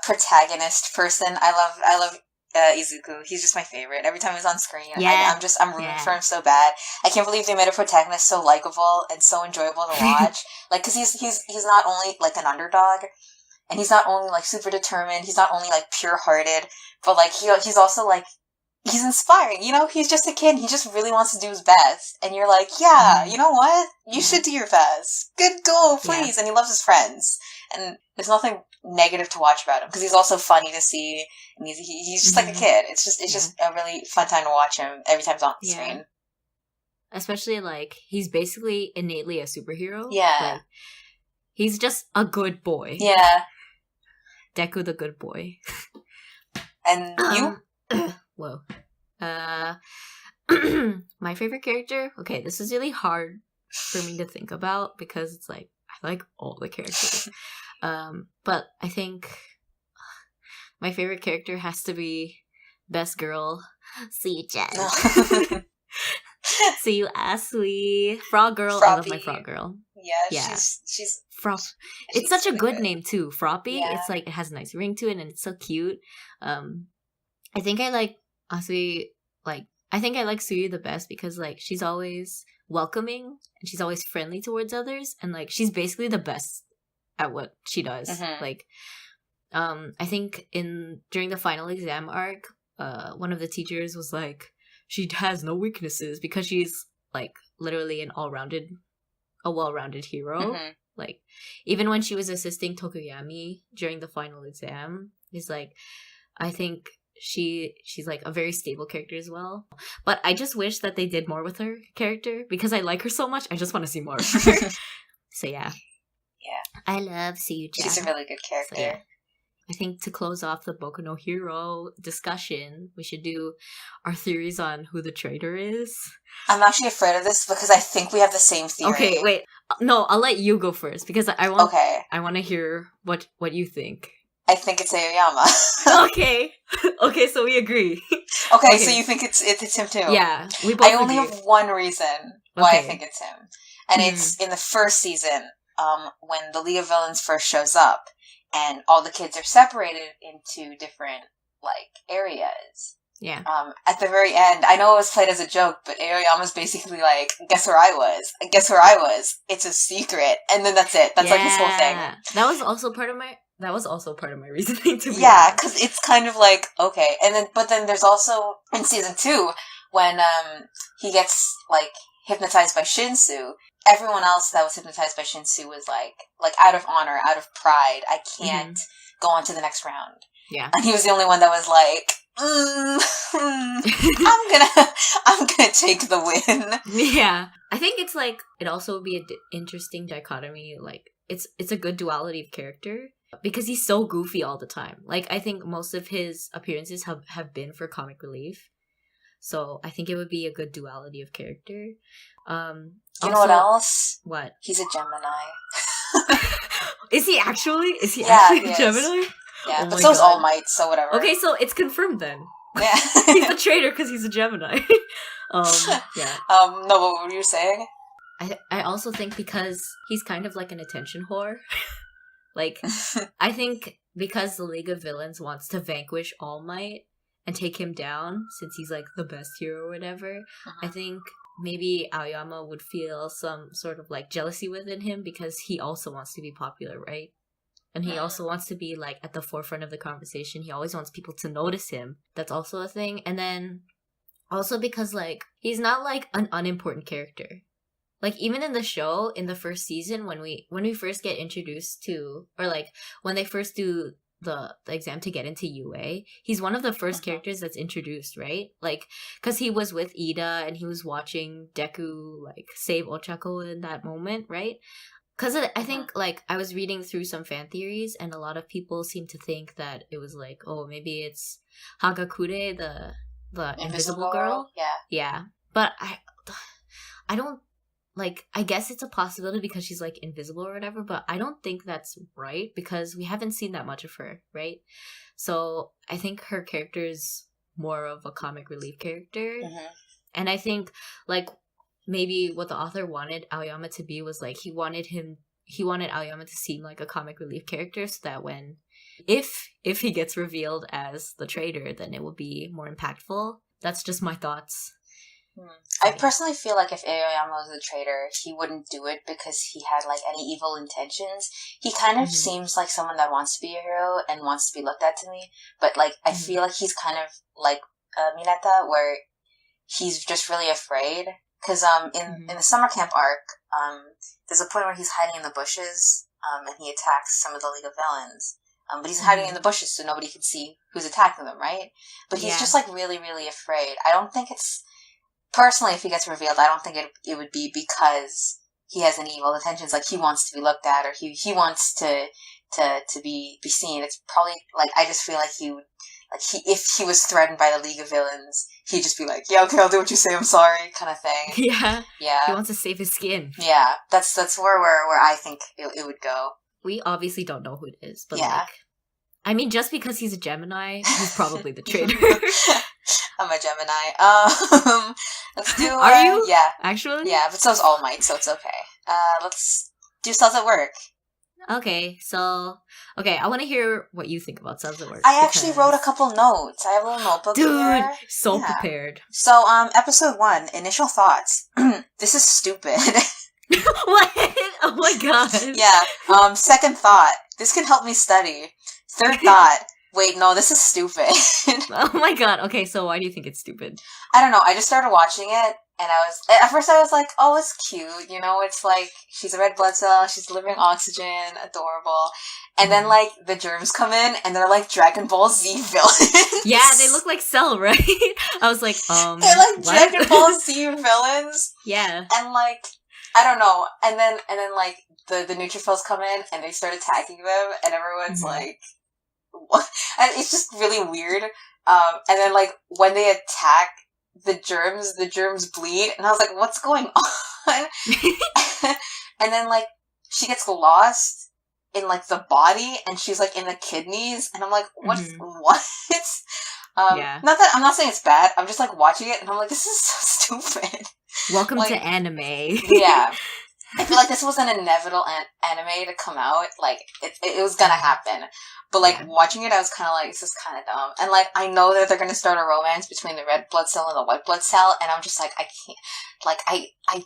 protagonist person. I love Izuku. He's just my favorite. Every time he's on screen, I'm rooting for him so bad. I can't believe they made a protagonist so likable and so enjoyable to watch. Like, because he's not only like an underdog, and he's not only like super determined. He's not only like pure hearted, but like he's also like. He's inspiring, you know? He's just a kid. He just really wants to do his best. And you're like, yeah, you know what? You should do your best. Good, go, please. Yeah. And he loves his friends. And there's nothing negative to watch about him. Because he's also funny to see. And he's just like a kid. It's just a really fun time to watch him every time he's on the screen. Especially, like, he's basically innately a superhero. Yeah. Like, he's just a good boy. Yeah. Deku the good boy. And you? Whoa. My favorite character? Okay, this is really hard for me to think about because it's like, I like all the characters. But I think my favorite character has to be best girl, Suyu-chan. Suyu Asui. Frog girl. Froppy. I love my frog girl. Yeah. She's it's such a good name too. Froppy. Yeah. It's like, it has a nice ring to it and it's so cute. I think I like Asui, I think I like Suyu the best because, like, she's always welcoming and she's always friendly towards others and, like, she's basically the best at what she does. Like, I think during the final exam arc, one of the teachers was like, she has no weaknesses because she's, like, literally a well-rounded hero. Like, even when she was assisting Tokuyami during the final exam, he's like, I think she's like a very stable character as well. But I just wish that they did more with her character because I like her so much. I just want to see more of her. So yeah. I love Suyu-chan. She's a really good character. So, yeah. I think to close off the Boku no Hero discussion, we should do our theories on who the traitor is. I'm actually afraid of this because I think we have the same theory. Okay, wait. No, I'll let you go first because I want to hear what you think. I think it's Aoyama. Okay, so we agree. Okay, so you think it's him too? Yeah, we both I only have one reason why I think it's him. And it's in the first season, when the League of Villains first shows up, and all the kids are separated into different, like, areas. Yeah. At the very end, I know it was played as a joke, but Aoyama's basically like, guess where I was? Guess where I was? It's a secret. And then that's it. That's like his whole thing. That was also part of my reasoning to be honest. Because it's kind of like, okay. But then there's also, in season 2, when he gets, like, hypnotized by Shinsu, everyone else that was hypnotized by Shinsu was like out of honor, out of pride, I can't go on to the next round. Yeah. And he was the only one that was like, I'm gonna take the win. Yeah. I think it's like, it also would be an interesting dichotomy, like, it's a good duality of character, because he's so goofy all the time. Like, I think most of his appearances have been for comic relief. So I think it would be a good duality of character. You know what else? What? He's a Gemini. Is he actually? He a Gemini? Yeah, but so is All Might, so whatever. Okay, so it's confirmed then. Yeah. He's a traitor because he's a Gemini. Yeah. No, but what were you saying? I also think because he's kind of like an attention whore. Like, I think because the League of Villains wants to vanquish All Might and take him down, since he's like the best hero or whatever, I think maybe Aoyama would feel some sort of like jealousy within him because he also wants to be popular, right? And he also wants to be like at the forefront of the conversation. He always wants people to notice him. That's also a thing. And then also because like he's not like an unimportant character. Like even in the show, in the first season, when we first get introduced to, or like when they first do the exam to get into UA, he's one of the first characters that's introduced, right? Like, because he was with Ida and he was watching Deku like save Ochako in that moment, right? Because I think like I was reading through some fan theories, and a lot of people seem to think that it was like, oh, maybe it's Hagakure, the invisible girl. Yeah, but I don't. Like, I guess it's a possibility because she's, like, invisible or whatever, but I don't think that's right because we haven't seen that much of her, right? So I think her character is more of a comic relief character. And I think, like, maybe what the author wanted Aoyama to be was, like, he wanted Aoyama to seem like a comic relief character so that if he gets revealed as the traitor, then it will be more impactful. That's just my thoughts. I personally feel like if Aoyama was a traitor, he wouldn't do it because he had, like, any evil intentions. He kind of seems like someone that wants to be a hero and wants to be looked at to me, but, like, I feel like he's kind of like Mineta, where he's just really afraid. Because in the summer camp arc, there's a point where he's hiding in the bushes, and he attacks some of the League of Villains. But he's hiding in the bushes so nobody can see who's attacking them, right? But he's just, like, really, really afraid. I don't think it's... Personally, if he gets revealed, I don't think it would be because he has any evil intentions. Like, he wants to be looked at, or he wants to be seen. It's probably, like, I just feel like he would, like, if he was threatened by the League of Villains, he'd just be like, yeah, okay, I'll do what you say, I'm sorry, kind of thing. Yeah. Yeah. He wants to save his skin. Yeah. That's where I think it would go. We obviously don't know who it is, but, like, I mean, just because he's a Gemini, he's probably the traitor. I'm a Gemini. Let's do... Are you? Yeah. Actually? Yeah, but so's All Might, so it's okay. Let's do Cells at Work. Okay, I want to hear what you think about Cells at Work. I actually wrote a couple notes. I have a little notebook here. Dude, so prepared. So, episode 1, initial thoughts. This is stupid. What? Oh my god. Yeah. Second thought. This can help me study. Third thought. Wait, no, this is stupid. Oh my god. Okay, so why do you think it's stupid? I don't know. I just started watching it, and at first I was like, oh, it's cute. You know, it's like, she's a red blood cell, she's delivering oxygen, adorable. And then, like, the germs come in, and they're like Dragon Ball Z villains. Yeah, they look like Cell, right? I was like, they're like what? Dragon Ball Z villains. Yeah. And, like, I don't know. And then, like, the neutrophils come in, and they start attacking them, and everyone's like, what? And it's just really weird. And then, like, when they attack the germs bleed, and I was like, what's going on? And then, like, she gets lost in, like, the body, and she's, like, in the kidneys, and I'm like, what? Yeah. Not that, I'm not saying it's bad, I'm just, like, watching it, and I'm like, this is so stupid. Welcome like, to anime. Yeah. I feel like this was an inevitable anime to come out. Like, it was gonna happen. But, like, watching it, I was kind of like, this is kind of dumb. And, like, I know that they're gonna start a romance between the red blood cell and the white blood cell, and I'm just like, I can't, like, I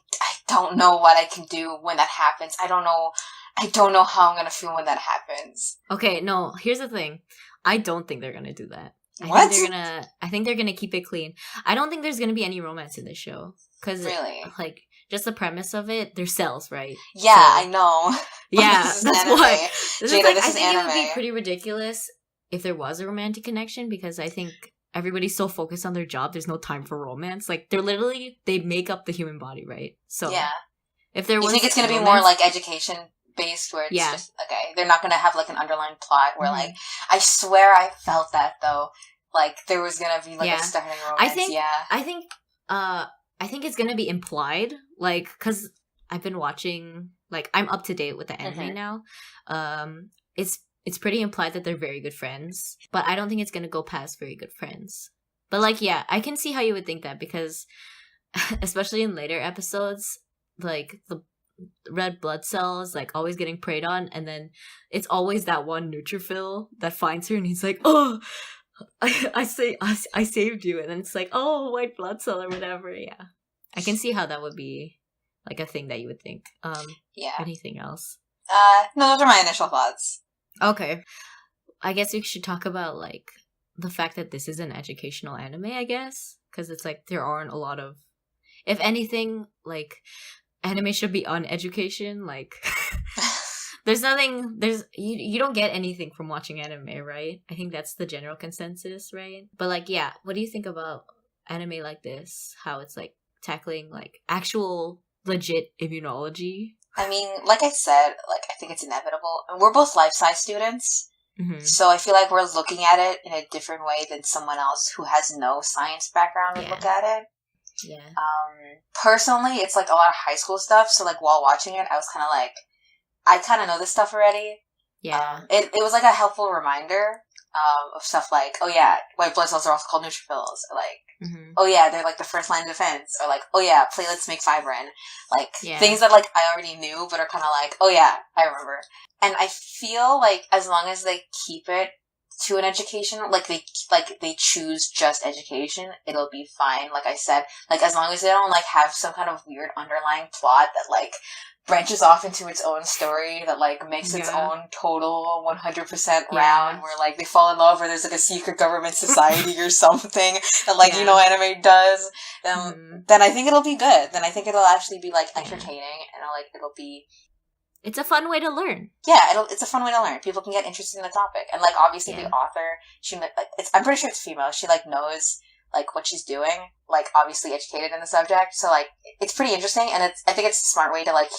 don't know what I can do when that happens. I don't know how I'm gonna feel when that happens. Okay, no, here's the thing. I don't think they're gonna do that. What? I think they're gonna keep it clean. I don't think there's gonna be any romance in this show. Cause, really? Like, just the premise of it, they're cells, right? Yeah, so, I know. Yeah, that's anime. why. Jada, this I is think anime. It would be pretty ridiculous if there was a romantic connection, because I think everybody's so focused on their job, there's no time for romance. Like, they make up the human body, right? So, yeah. If there was, you think it's going to be more, like, education based, where it's just, okay, they're not going to have, like, an underlying plot where, like, I swear I felt that, though. Like, there was going to be, like, a starting romance. I think it's going to be implied, like, because I've been watching, like, I'm up to date with the anime now. It's pretty implied that they're very good friends, but I don't think it's going to go past very good friends. But, like, yeah, I can see how you would think that, because especially in later episodes, like, the red blood cells, like, always getting preyed on, and then it's always that one neutrophil that finds her, and he's like, oh, I saved you, and then it's like, oh, white blood cell or whatever. Yeah, I can see how that would be, like, a thing that you would think. Yeah. Anything else? No, those are my initial thoughts. Okay, I guess we should talk about, like, the fact that this is an educational anime, I guess, because it's like there aren't a lot of, if anything, like, anime should be on education, like There's nothing. You don't get anything from watching anime, right? I think that's the general consensus, right? But like, yeah, what do you think about anime like this? How it's like tackling like actual legit immunology? I mean, like I said, like I think it's inevitable. And we're both life science students, so I feel like we're looking at it in a different way than someone else who has no science background would look at it. Yeah. Personally, it's like a lot of high school stuff. So like while watching it, I was kind of like, I kind of know this stuff already. Yeah. It was like a helpful reminder of stuff like, oh yeah, white blood cells are also called neutrophils. Or like, oh yeah, they're like the first line of defense. Or like, oh yeah, platelets make fibrin. Like things that like I already knew, but are kind of like, oh yeah, I remember. And I feel like as long as they keep it to an education, like they choose just education, it'll be fine. Like I said, like as long as they don't like have some kind of weird underlying plot that like branches off into its own story that like makes its own total 100% round where like they fall in love or there's like a secret government society or something that like you know anime does, then I think it'll be good. Then I think it'll actually be like entertaining and like it'll be. It's a fun way to learn. Yeah, it's a fun way to learn. People can get interested in the topic, and like obviously the author, she like I'm pretty sure it's female. She like knows like what she's doing, like obviously educated in the subject. So like it's pretty interesting, and I think it's a smart way to like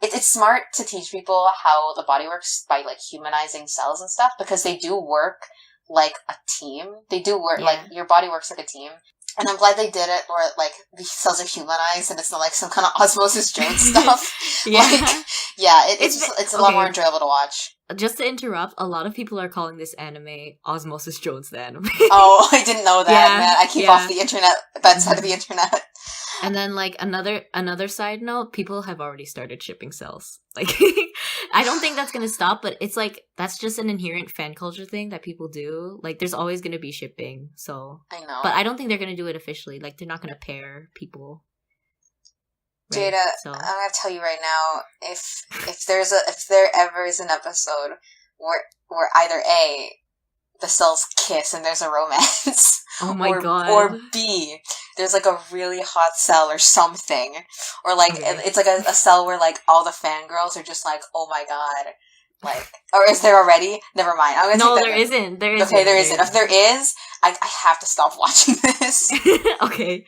it's smart to teach people how the body works by like humanizing cells and stuff because they do work like a team. They do work like your body works like a team. And I'm glad they did it where, like, the cells are humanized and it's not, like, some kind of Osmosis Jones stuff. It's a lot more enjoyable to watch. Just to interrupt, a lot of people are calling this anime Osmosis Jones the anime. Oh, I didn't know that, man. I keep off the internet, that side of the internet. And then, like, another side note, people have already started shipping cells. Like, I don't think that's gonna stop, but it's like, that's just an inherent fan culture thing that people do. Like, there's always gonna be shipping, so. I know. But I don't think they're gonna do it officially. Like, they're not gonna pair people. Right? Jada, so. I'm gonna tell you right now, if there ever is an episode where either A, the cells kiss and there's a romance. Oh my god. Or B, there's like a really hot cell or something. Or like, it's like a cell where like all the fangirls are just like, oh my god. Like, or is there already? Never mind. No, there isn't. There isn't. Okay, there isn't. If there is, I have to stop watching this. Okay.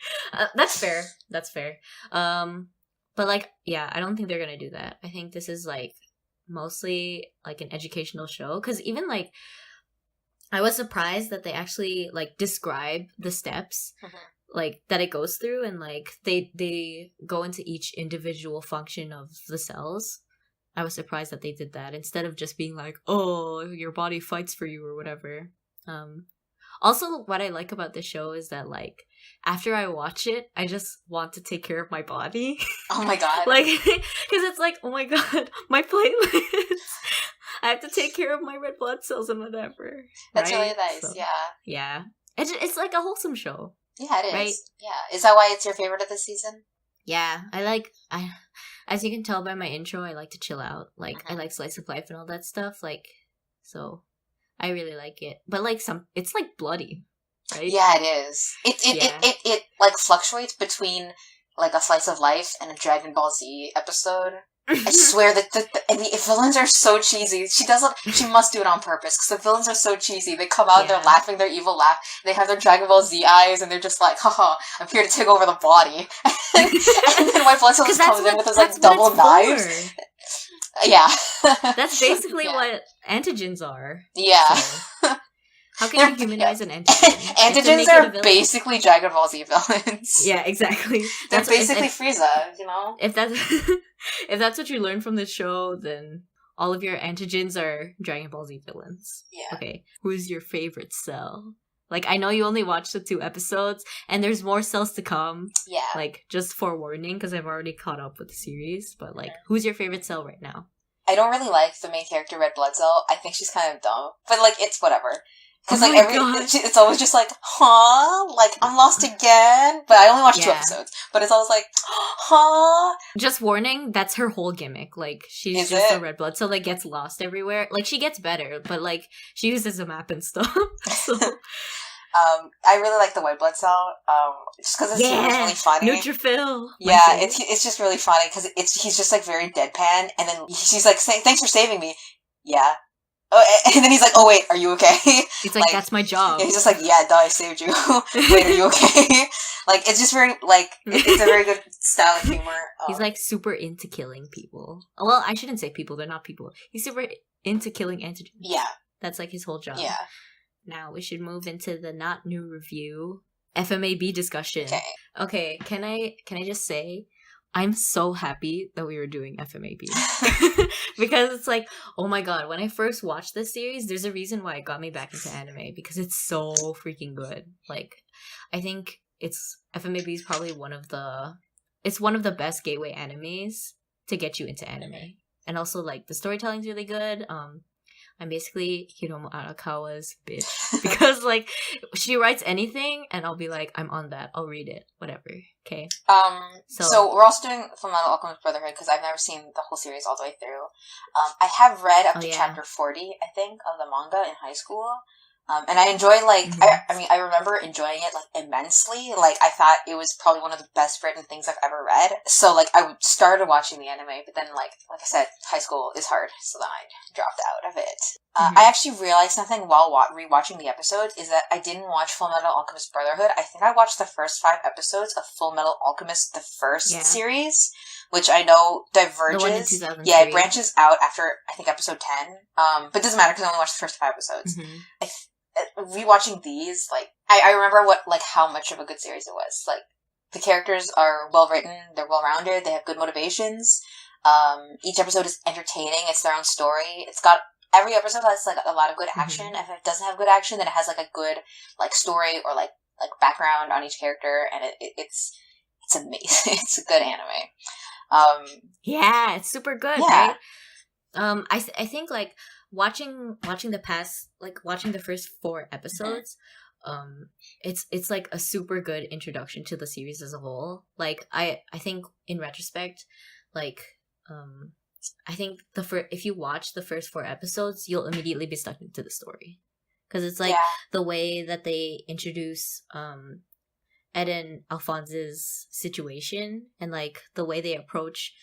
That's fair. That's fair. But like, yeah, I don't think they're gonna do that. I think this is like mostly like an educational show. Because even like, I was surprised that they actually like describe the steps like that it goes through, and like they go into each individual function of the cells. I was surprised that they did that instead of just being like, oh, your body fights for you or whatever. Also, what I like about the show is that like after I watch it, I just want to take care of my body. Oh my god. Like, because it's like, oh my god, my platelets. I have to take care of my red blood cells and whatever. That's really nice, so, yeah. It's like a wholesome show. Yeah, it is. Right? Yeah. Is that why it's your favorite of the season? Yeah. As you can tell by my intro, I like to chill out. Like, I like slice of life and all that stuff. Like, so I really like it. But like it's like bloody, right? Yeah, it is. It like fluctuates between like a slice of life and a Dragon Ball Z episode. I swear that the villains are so cheesy. She must do it on purpose because the villains are so cheesy. They come out, they're laughing, their evil laugh. They have their Dragon Ball Z eyes, and they're just like, haha, I'm here to take over the body. and then White Blood Cells comes in with those like double knives. Yeah. That's basically what antigens are. Yeah. So. How can you humanize an antigen? Antigens are basically Dragon Ball Z villains. Yeah, exactly. They're basically Frieza, you know? If that's what you learn from this show, then all of your antigens are Dragon Ball Z villains. Yeah. Okay. Who's your favorite cell? Like, I know you only watched the 2 episodes, and there's more cells to come. Yeah. Like, just forewarning, because I've already caught up with the series. But, like, who's your favorite cell right now? I don't really like the main character, Red Blood Cell. I think she's kind of dumb. But, like, it's whatever. Because, like, it's always just like, huh? Like, I'm lost again? But I only watched 2 episodes. But it's always like, huh? Just warning, that's her whole gimmick. Like, she's a red blood cell that gets lost everywhere. Like, she gets better, but, like, she uses a map and stuff. So, I really like the white blood cell. Just because it's really funny. Neutrophil. Yeah, it's just really funny because he's just like very deadpan, and then she's like saying, "Thanks for saving me." Yeah. Oh, and then he's like, "Oh wait, are you okay?" It's like that's my job. Yeah, he's just like, "Yeah, duh, I saved you." Wait, are you okay? Like, it's just very like it's a very good style of humor. He's like super into killing people. Well, I shouldn't say people; they're not people. He's super into killing antigens. Yeah, that's like his whole job. Yeah. Now we should move into the not new review FMAB discussion. Okay. Can I just say, I'm so happy that we were doing FMAB because it's like, oh my god, when I first watched this series, there's a reason why it got me back into anime because it's so freaking good. Like, I think FMAB is probably one of the best gateway animes to get you into anime, and also like the storytelling's really good. I'm basically Hiromu Arakawa's bitch because like she writes anything and I'll be like, I'm on that, I'll read it, whatever. Okay. So we're also doing Fullmetal Alchemist Brotherhood because I've never seen the whole series all the way through. I have read up to chapter 40, I think, of the manga in high school. And I enjoy, like, I remember enjoying it, like, immensely. Like, I thought it was probably one of the best written things I've ever read. So, like, I started watching the anime, but then, like I said, high school is hard, so then I dropped out of it. I actually realized something while rewatching the episodes, is that I didn't watch Fullmetal Alchemist Brotherhood. I think I watched the first 5 episodes of Fullmetal Alchemist, the first series, which I know diverges. Yeah, it branches out after, I think, episode 10. But it doesn't matter because I only watched the first 5 episodes. Rewatching these, like, I remember how much of a good series it was. Like, the characters are well written, they're well rounded, they have good motivations. Each episode is entertaining, it's their own story. Every episode has like a lot of good action. If it doesn't have good action, then it has like a good like story or like background on each character, and it's amazing. It's a good anime. Yeah, it's super good, right? I think like watching the first 4 episodes, it's like a super good introduction to the series as a whole. Like I think in retrospect, like I think if you watch the first 4 episodes, you'll immediately be stuck into the story because it's like the way that they introduce Ed and Alphonse's situation, and like the way they approach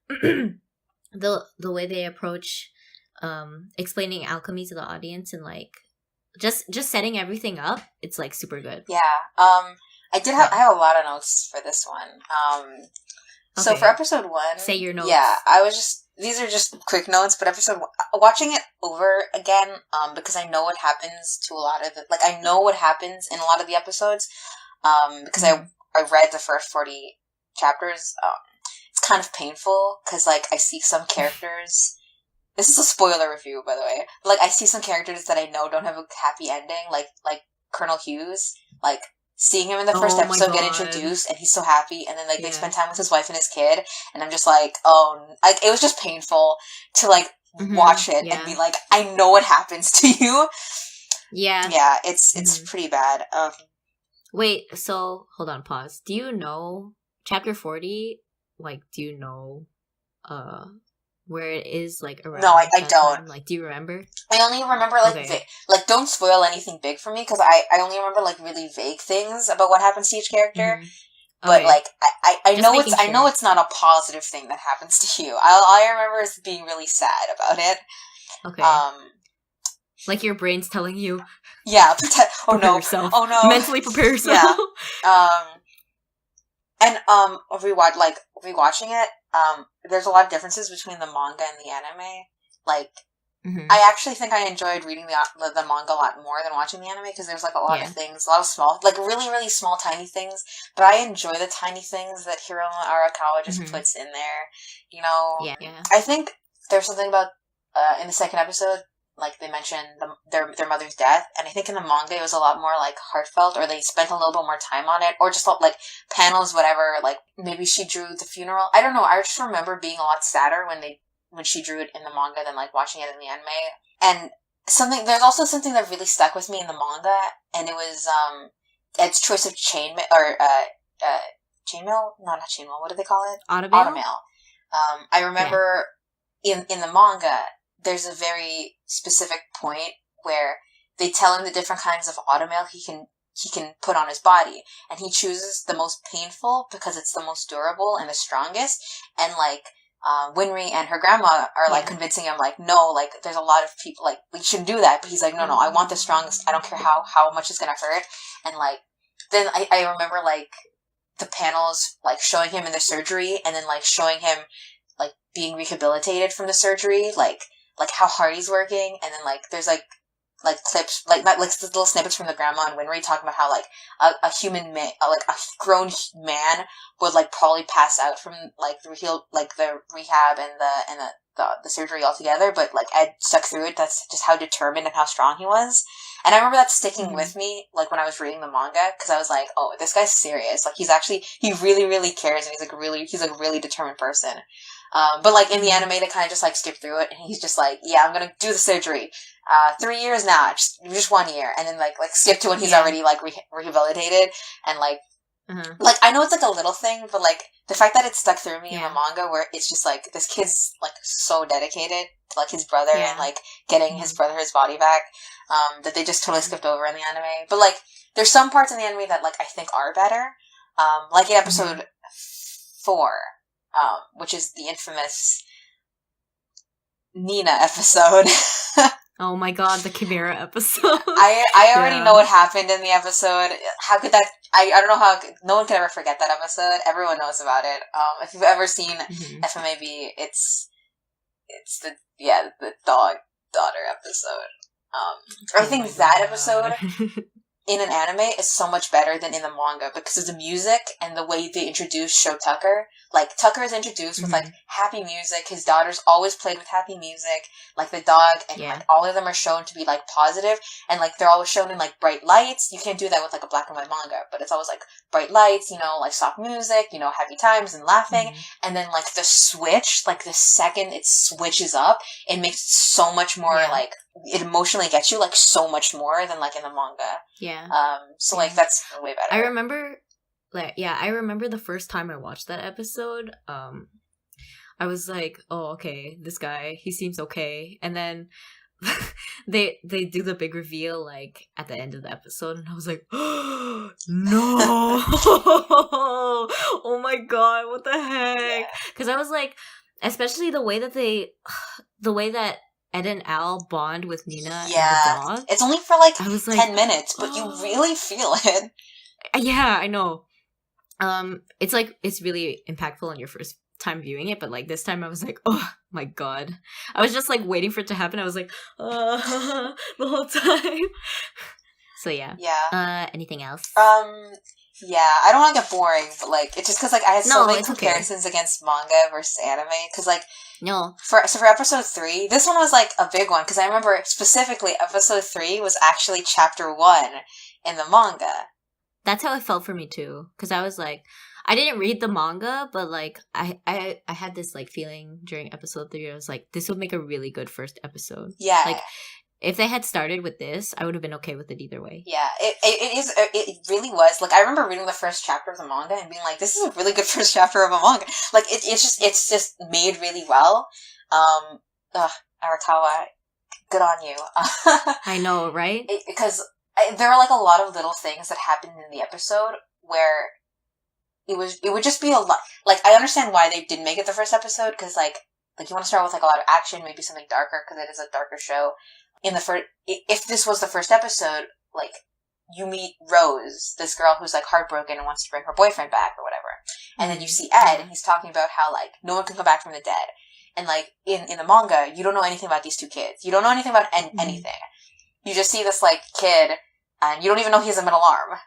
the way they approach explaining alchemy to the audience, and like just setting everything up. It's like super good. I have a lot of notes for this one. So for episode 1, say your notes. Yeah, these are just quick notes, but episode 1, watching it over again, because I know what happens to a lot of it. Like, I know what happens in a lot of the episodes, because I read the first 40 chapters. It's kind of painful, because, like, I see some characters. This is a spoiler review, by the way. But, like, I see some characters that I know don't have a happy ending, like Colonel Hughes, like, seeing him in the first episode get introduced, and he's so happy, and then, like, they spend time with his wife and his kid, and I'm just like, it was just painful to, like, watch it and be like, I know what happens to you. Yeah, it's pretty bad. Wait, so, hold on, pause. Do you know, chapter 40, like, do you know, where it is, like, around? No, I don't. Time? Like, do you remember? I only remember, like, like, don't spoil anything big for me, because I only remember, like, really vague things about what happens to each character. But, like, I know it's not a positive thing that happens to you. All I remember is being really sad about it. Okay. Like, your brain's telling you... Yeah, prepare yourself. Oh no. Mentally prepare yourself. Yeah. And, rewatching it, there's a lot of differences between the manga and the anime. Like, I actually think I enjoyed reading the manga a lot more than watching the anime, because there's, like, a lot of things, a lot of small, like, really, really small, tiny things, but I enjoy the tiny things that Hiromu Arakawa just puts in there, you know? Yeah. I think there's something about, in the second episode, like, they mentioned their mother's death, and I think in the manga it was a lot more, like, heartfelt, or they spent a little bit more time on it, or just, like, panels, whatever, like, maybe she drew the funeral. I don't know, I just remember being a lot sadder when she drew it in the manga than, like, watching it in the anime. And there's also something that really stuck with me in the manga, and it was, Ed's choice of chainmail, or, chainmail? No, not chainmail, what do they call it? Automail. I remember in the manga, there's a very specific point where they tell him the different kinds of automail he can he can put on his body. And he chooses the most painful because it's the most durable and the strongest. And, like, Winry and her grandma are, like, convincing him, like, no, like, there's a lot of people, like, we shouldn't do that. But he's like, no, I want the strongest. I don't care how much it's gonna hurt. And, like, then I remember, like, the panels, like, showing him in the surgery, and then, like, showing him, like, being rehabilitated from the surgery, like how hard he's working, and then, like, there's, like clips, like, not, like, little snippets from the grandma and Winry talking about how, like, a human man, like, a grown man would, like, probably pass out from, like, the rehab and the surgery altogether, but, like, Ed stuck through it. That's just how determined and how strong he was. And I remember that sticking with me, like, when I was reading the manga, because I was like, oh, this guy's serious. Like, he really, really cares, and he's a really determined person. But, like, in the anime, they kind of just, like, skip through it, and he's just like, yeah, I'm gonna do the surgery. 3 years now, just 1 year. And then, like skip to when he's already, like, rehabilitated, and, like, like, I know it's, like, a little thing, but, like, the fact that it stuck through me in the manga, where it's just, like, this kid's, like, so dedicated to, like, his brother and, like, getting his brother his body back, that they just totally skipped over in the anime. But, like, there's some parts in the anime that, like, I think are better. Like in episode 4, which is the infamous Nina episode. Oh my god, the Chimera episode. I already know what happened in the episode. How could that... I don't know how... No one can ever forget that episode. Everyone knows about it. If you've ever seen FMA, it's the dog-daughter episode. I think that episode in an anime is so much better than in the manga because of the music and the way they introduce Sho Tucker. Like, Tucker is introduced with, like, happy music. His daughter's always played with happy music. Like, the dog and, like, all of them are shown to be, like, positive. And, like, they're always shown in, like, bright lights. You can't do that with, like, a black and white manga. But it's always, like, bright lights, you know, like, soft music, you know, happy times and laughing. And then, like, the switch, like, the second it switches up, it makes it so much more, like, it emotionally gets you, like, so much more than, like, in the manga. Yeah. So, like, that's way better. I remember the first time I watched that episode, I was like, oh, okay, this guy, he seems okay. And then they do the big reveal, like, at the end of the episode, and I was like, oh, no! Oh my god, what the heck? Because I was like, especially the way that Ed and Al bond with Nina and the dog. It's only for, like, I was 10 minutes, but you really feel it. Yeah, I know. It's really impactful on your first time viewing it, but, like, this time I was like, oh my god. I was just, like, waiting for it to happen. I was like, the whole time. So, yeah. Yeah. Anything else? Yeah, I don't want to get boring, but, like, it's just because, like, I had so many comparisons against manga versus anime, because, like, for episode 3, this one was, like, a big one, because I remember specifically episode 3 was actually chapter 1 in the manga. That's how it felt for me, too, because I was, like, I didn't read the manga, but, like, I had this, like, feeling during episode 3, I was like, this would make a really good first episode. Yeah. Like, if they had started with this, I would have been okay with it either way. Yeah, it really was. Like, I remember reading the first chapter of the manga and being like, this is a really good first chapter of a manga. Like, it's just made really well. Arakawa, good on you. I know, right? Because there are, like, a lot of little things that happened in the episode where it would just be a lot. Like, I understand why they didn't make it the first episode, because, like, you want to start with, like, a lot of action, maybe something darker, because it is a darker show. If this was the first episode, like, you meet Rose, this girl who's, like, heartbroken and wants to bring her boyfriend back or whatever. And then you see Ed, and he's talking about how, like, no one can come back from the dead. And, like, in the manga, you don't know anything about these two kids. You don't know anything about anything. You just see this, like, kid, and you don't even know he has a middle arm.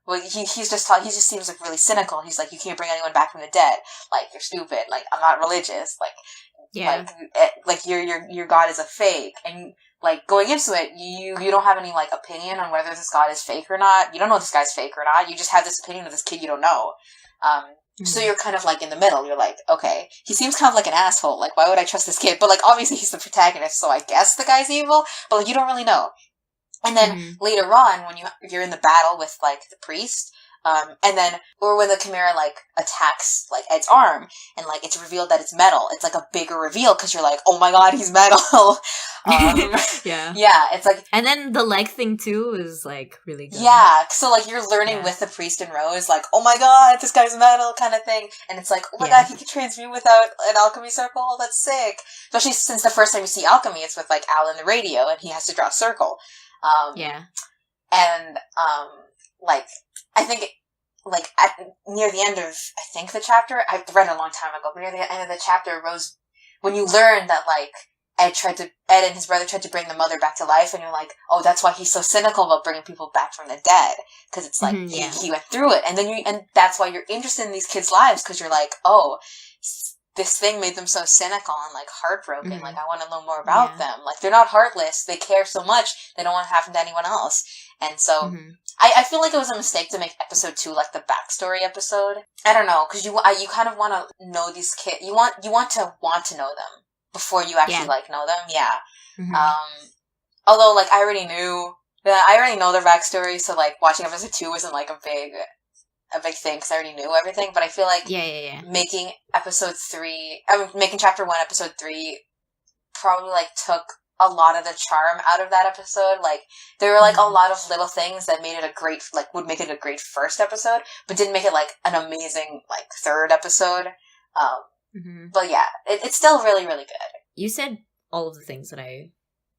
Well, he just seems, like, really cynical. He's like, you can't bring anyone back from the dead. Like, you're stupid. Like, I'm not religious. Like, like, your God is a fake. And, like, going into it, you don't have any, like, opinion on whether this God is fake or not. You don't know if this guy's fake or not. You just have this opinion of this kid you don't know. So you're kind of, like, in the middle. You're like, okay, he seems kind of like an asshole. Like, why would I trust this kid? But, like, obviously he's the protagonist, so I guess the guy's evil. But, like, you don't really know. And then later on, when you're in the battle with, like, the priest, and then, or when the Chimera, like, attacks, like, Ed's arm, and, like, it's revealed that it's metal. It's, like, a bigger reveal, because you're like, oh my god, he's metal! Yeah. Yeah, it's like... And then the leg thing, too, is, like, really good. Yeah, so, like, you're learning with the priest in Rose, like, oh my god, this guy's metal, kind of thing. And it's like, oh my god, he can transmute without an alchemy circle? That's sick. Especially since the first time you see alchemy, it's with, like, Al in the radio, and he has to draw a circle. And, like, I think... Like, near the end of, I think, the chapter, I read it a long time ago, but near the end of the chapter, Rose, when you learn that, like, Ed and his brother tried to bring the mother back to life, and you're like, oh, that's why he's so cynical about bringing people back from the dead, because it's like, he went through it, and that's why you're interested in these kids' lives, because you're like, oh, this thing made them so cynical and, like, heartbroken, like, I want to know more about them, like, they're not heartless, they care so much, they don't want to happen to anyone else, and so... I feel like it was a mistake to make episode 2 like the backstory episode. I don't know, because you kind of want to know these kids. You want to know them before you actually like know them. Yeah. Although like I already know their backstory, so like watching episode 2 wasn't like a big thing because I already knew everything. But I feel like making making chapter 1 episode 3 probably like took a lot of the charm out of that episode. Like there were like a lot of little things that made it would make it a great first episode, but didn't make it like an amazing like third episode. But yeah, it's still really, really good. You said all of the things that I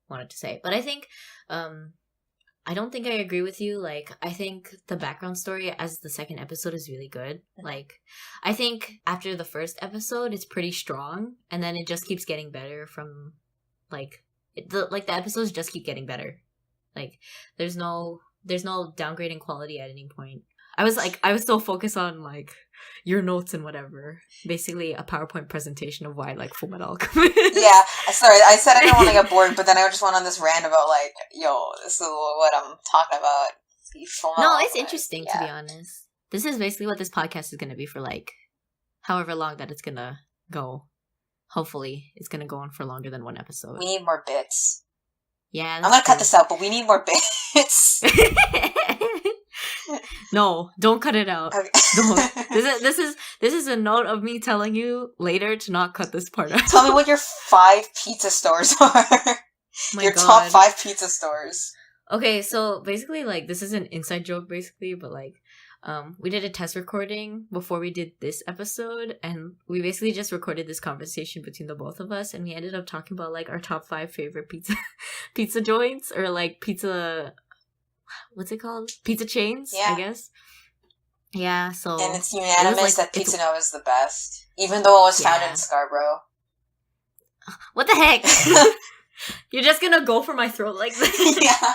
wanted to say, but I think I don't think I agree with you. Like, I think the background story as the second episode is really good. Like, I think after the first episode, it's pretty strong, and then it just keeps getting better from like. The episodes just keep getting better. Like, there's no downgrading quality at any point. I was so focused on, like, your notes and whatever. Basically, a PowerPoint presentation of why I like Full Metal Alchemist. Yeah, sorry, I said I didn't want to get bored, but then I just went on this rant about, like, yo, this is what I'm talking about. No, it's interesting, to be honest. This is basically what this podcast is going to be for, like, however long that it's going to go. Hopefully, it's going to go on for longer than one episode. We need more bits. Yeah, I'm going to cut this out, but we need more bits. No, don't cut it out. Okay. Don't. This is a note of me telling you later to not cut this part out. Tell me what your 5 pizza stores are. Top 5 pizza stores. Okay, so basically, like, this is an inside joke, basically, but, like, we did a test recording before we did this episode, and we basically just recorded this conversation between the both of us, and we ended up talking about, like, our top 5 favorite pizza joints, or, like, pizza... What's it called? Pizza chains, I guess. Yeah, so... And it's unanimous that Pizza Nova is the best, even though it was founded in Scarborough. What the heck? You're just gonna go for my throat like this? Yeah.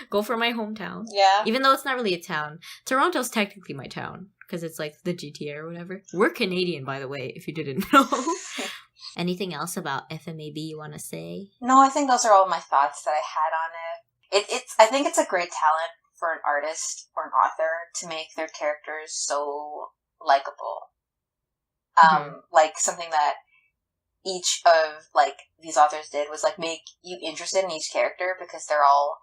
Go for my hometown. Yeah. Even though it's not really a town. Toronto's technically my town, because it's like the GTA or whatever. We're Canadian, by the way, if you didn't know. Anything else about FMAB you want to say? No, I think those are all my thoughts that I had on it. I think it's a great talent for an artist or an author to make their characters so likable. Like, something that each of, like, these authors did was, like, make you interested in each character, because they're all,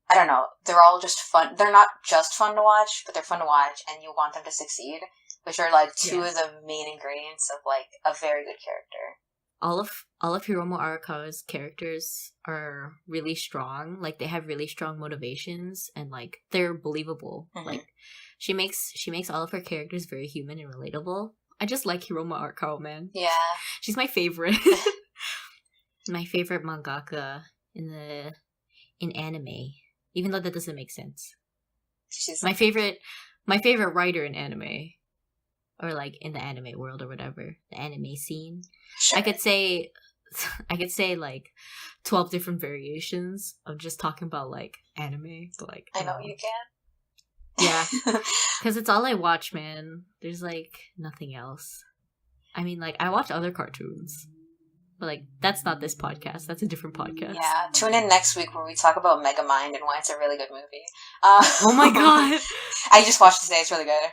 I don't know, they're all just fun. They're not just fun to watch, but they're fun to watch, and you want them to succeed, which are, like, two of the main ingredients of, like, a very good character. All of Hiromu Arakawa's characters are really strong. Like, they have really strong motivations, and, like, they're believable. Like, she makes all of her characters very human and relatable. I just like Hiromu Arakawa, man. Yeah. She's my favorite. My favorite mangaka in anime. Even though that doesn't make sense. She's my favorite writer in anime. Or, like, in the anime world or whatever. The anime scene. Sure. I could say, like, 12 different variations of just talking about, like, anime. But, like, I know you can. Yeah. Because it's all I watch, man. There's, like, nothing else. I mean, like, I watch other cartoons. But, like, that's not this podcast. That's a different podcast. Yeah. Tune in next week where we talk about MegaMind and why it's a really good movie. Oh my god. I just watched it today. It's really good.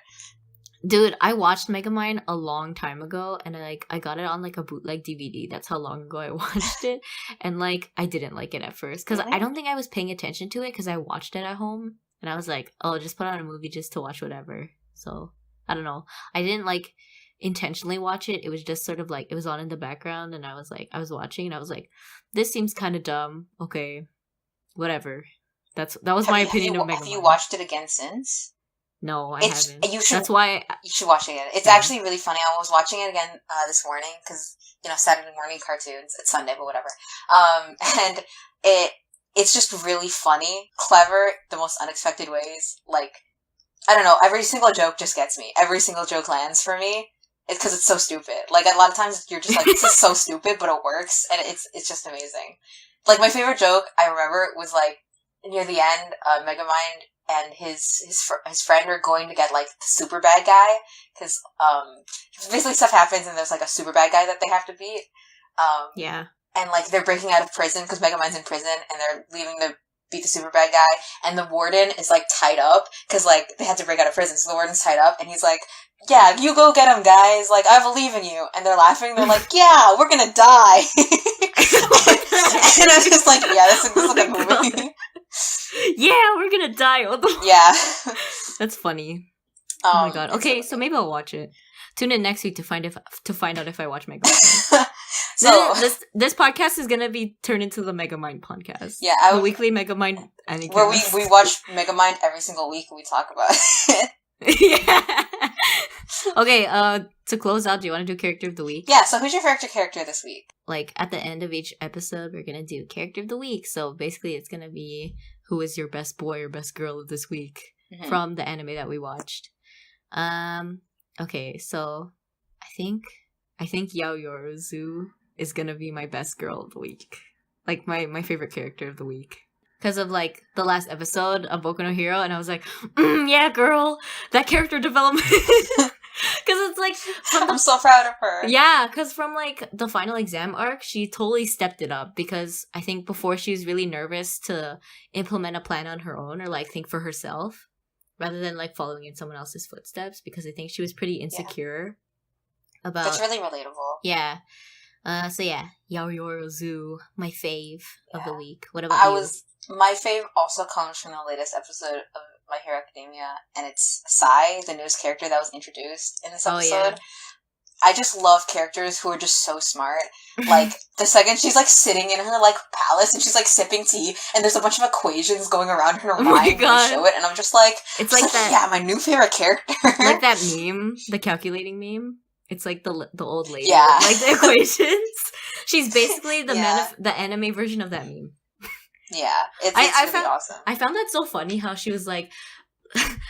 Dude, I watched MegaMind a long time ago, and I got it on, like, a bootleg DVD. That's how long ago I watched it. And, like, I didn't like it at first. Because I don't think I was paying attention to it, because I watched it at home. And I was like, oh, just put on a movie just to watch whatever. So, I don't know. I didn't, like, intentionally watch it. It was just sort of like, it was on in the background, and I was watching, and I was like, this seems kind of dumb. Okay, whatever. That was my opinion of MegaMind. Have you watched it again since? No, I haven't. That's why you should watch it again. It's actually really funny. I was watching it again this morning because Saturday morning cartoons. It's Sunday, but whatever. And it's just really funny, clever, the most unexpected ways. Like, I don't know. Every single joke just gets me. Every single joke lands for me. It's because it's so stupid. Like, a lot of times you're just like, this is so stupid, but it works, and it's just amazing. Like, my favorite joke I remember was like near the end, MegaMind and his friend are going to get, like, the super bad guy, because, basically stuff happens and there's, like, a super bad guy that they have to beat. Yeah. And, like, they're breaking out of prison, because MegaMind's in prison, and they're leaving to beat the super bad guy, and the warden is, like, tied up, because, like, they had to break out of prison, so the warden's tied up, and he's like, yeah, you go get him, guys, like, I believe in you. And they're laughing, they're like, yeah, we're gonna die. And I'm just like, yeah, this is like a movie. Yeah, we're gonna die. Yeah. That's funny. Oh my god. Okay, so maybe I'll watch it. Tune in next week to find out if I watch MegaMind. So this podcast is gonna be turned into the MegaMind podcast. Yeah, the weekly MegaMind Anycast. Where we watch MegaMind every single week and we talk about it. Yeah. Okay, to close out, do you want to do character of the week? Yeah, so who's your favorite character this week? Like, at the end of each episode, we're gonna do character of the week. So basically, it's gonna be who is your best boy or best girl of this week from the anime that we watched. Okay, so I think Yaoyorozu is gonna be my best girl of the week. Like, my favorite character of the week. Because of, like, the last episode of Boku no Hero, and I was like, yeah, girl, that character development. Because it's like... I'm so proud of her. Yeah, because from, like, the final exam arc, she totally stepped it up. Because I think before she was really nervous to implement a plan on her own, or, like, think for herself, rather than, like, following in someone else's footsteps. Because I think she was pretty insecure about... That's really relatable. Yeah. So yeah, Yaoyorozu, my fave of the week. What about you? My fave also comes from the latest episode of My Hero Academia, and it's Sai, the newest character that was introduced in this episode. Oh, yeah. I just love characters who are just so smart. Like, the second she's, like, sitting in her, like, palace, and she's, like, sipping tea, and there's a bunch of equations going around in her mind and show it, and I'm just like... It's like that... Yeah, my new favorite character. Like that meme, the calculating meme. It's like the old lady. Yeah. Like, the equations. She's basically the anime version of that meme. Yeah, it's really awesome. I found that so funny how she was like,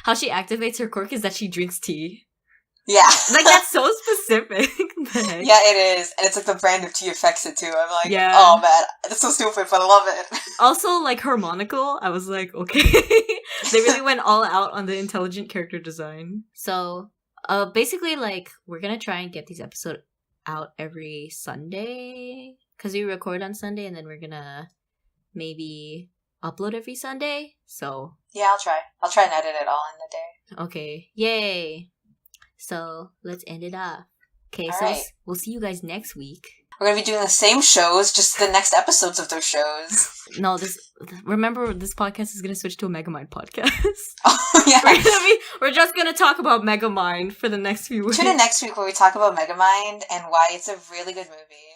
how she activates her quirk is that she drinks tea. Yeah. Like, that's so specific. Yeah, it is. And it's like the brand of tea affects it too. I'm like, oh man, that's so stupid, but I love it. Also, like, her monocle, I was like, okay. They really went all out on the intelligent character design. So, basically, like, we're gonna try and get these episodes out every Sunday. Because we record on Sunday, and then we're gonna... maybe upload every Sunday, so... Yeah, I'll try and edit it all in the day. Okay, yay! So, let's end it off. Okay, so right. We'll see you guys next week. We're gonna be doing the same shows, just the next episodes of those shows. No, remember, this podcast is gonna switch to a MegaMind podcast. Oh, yeah. We're just gonna talk about MegaMind for the next few weeks. Tune in next week where we talk about MegaMind and why it's a really good movie.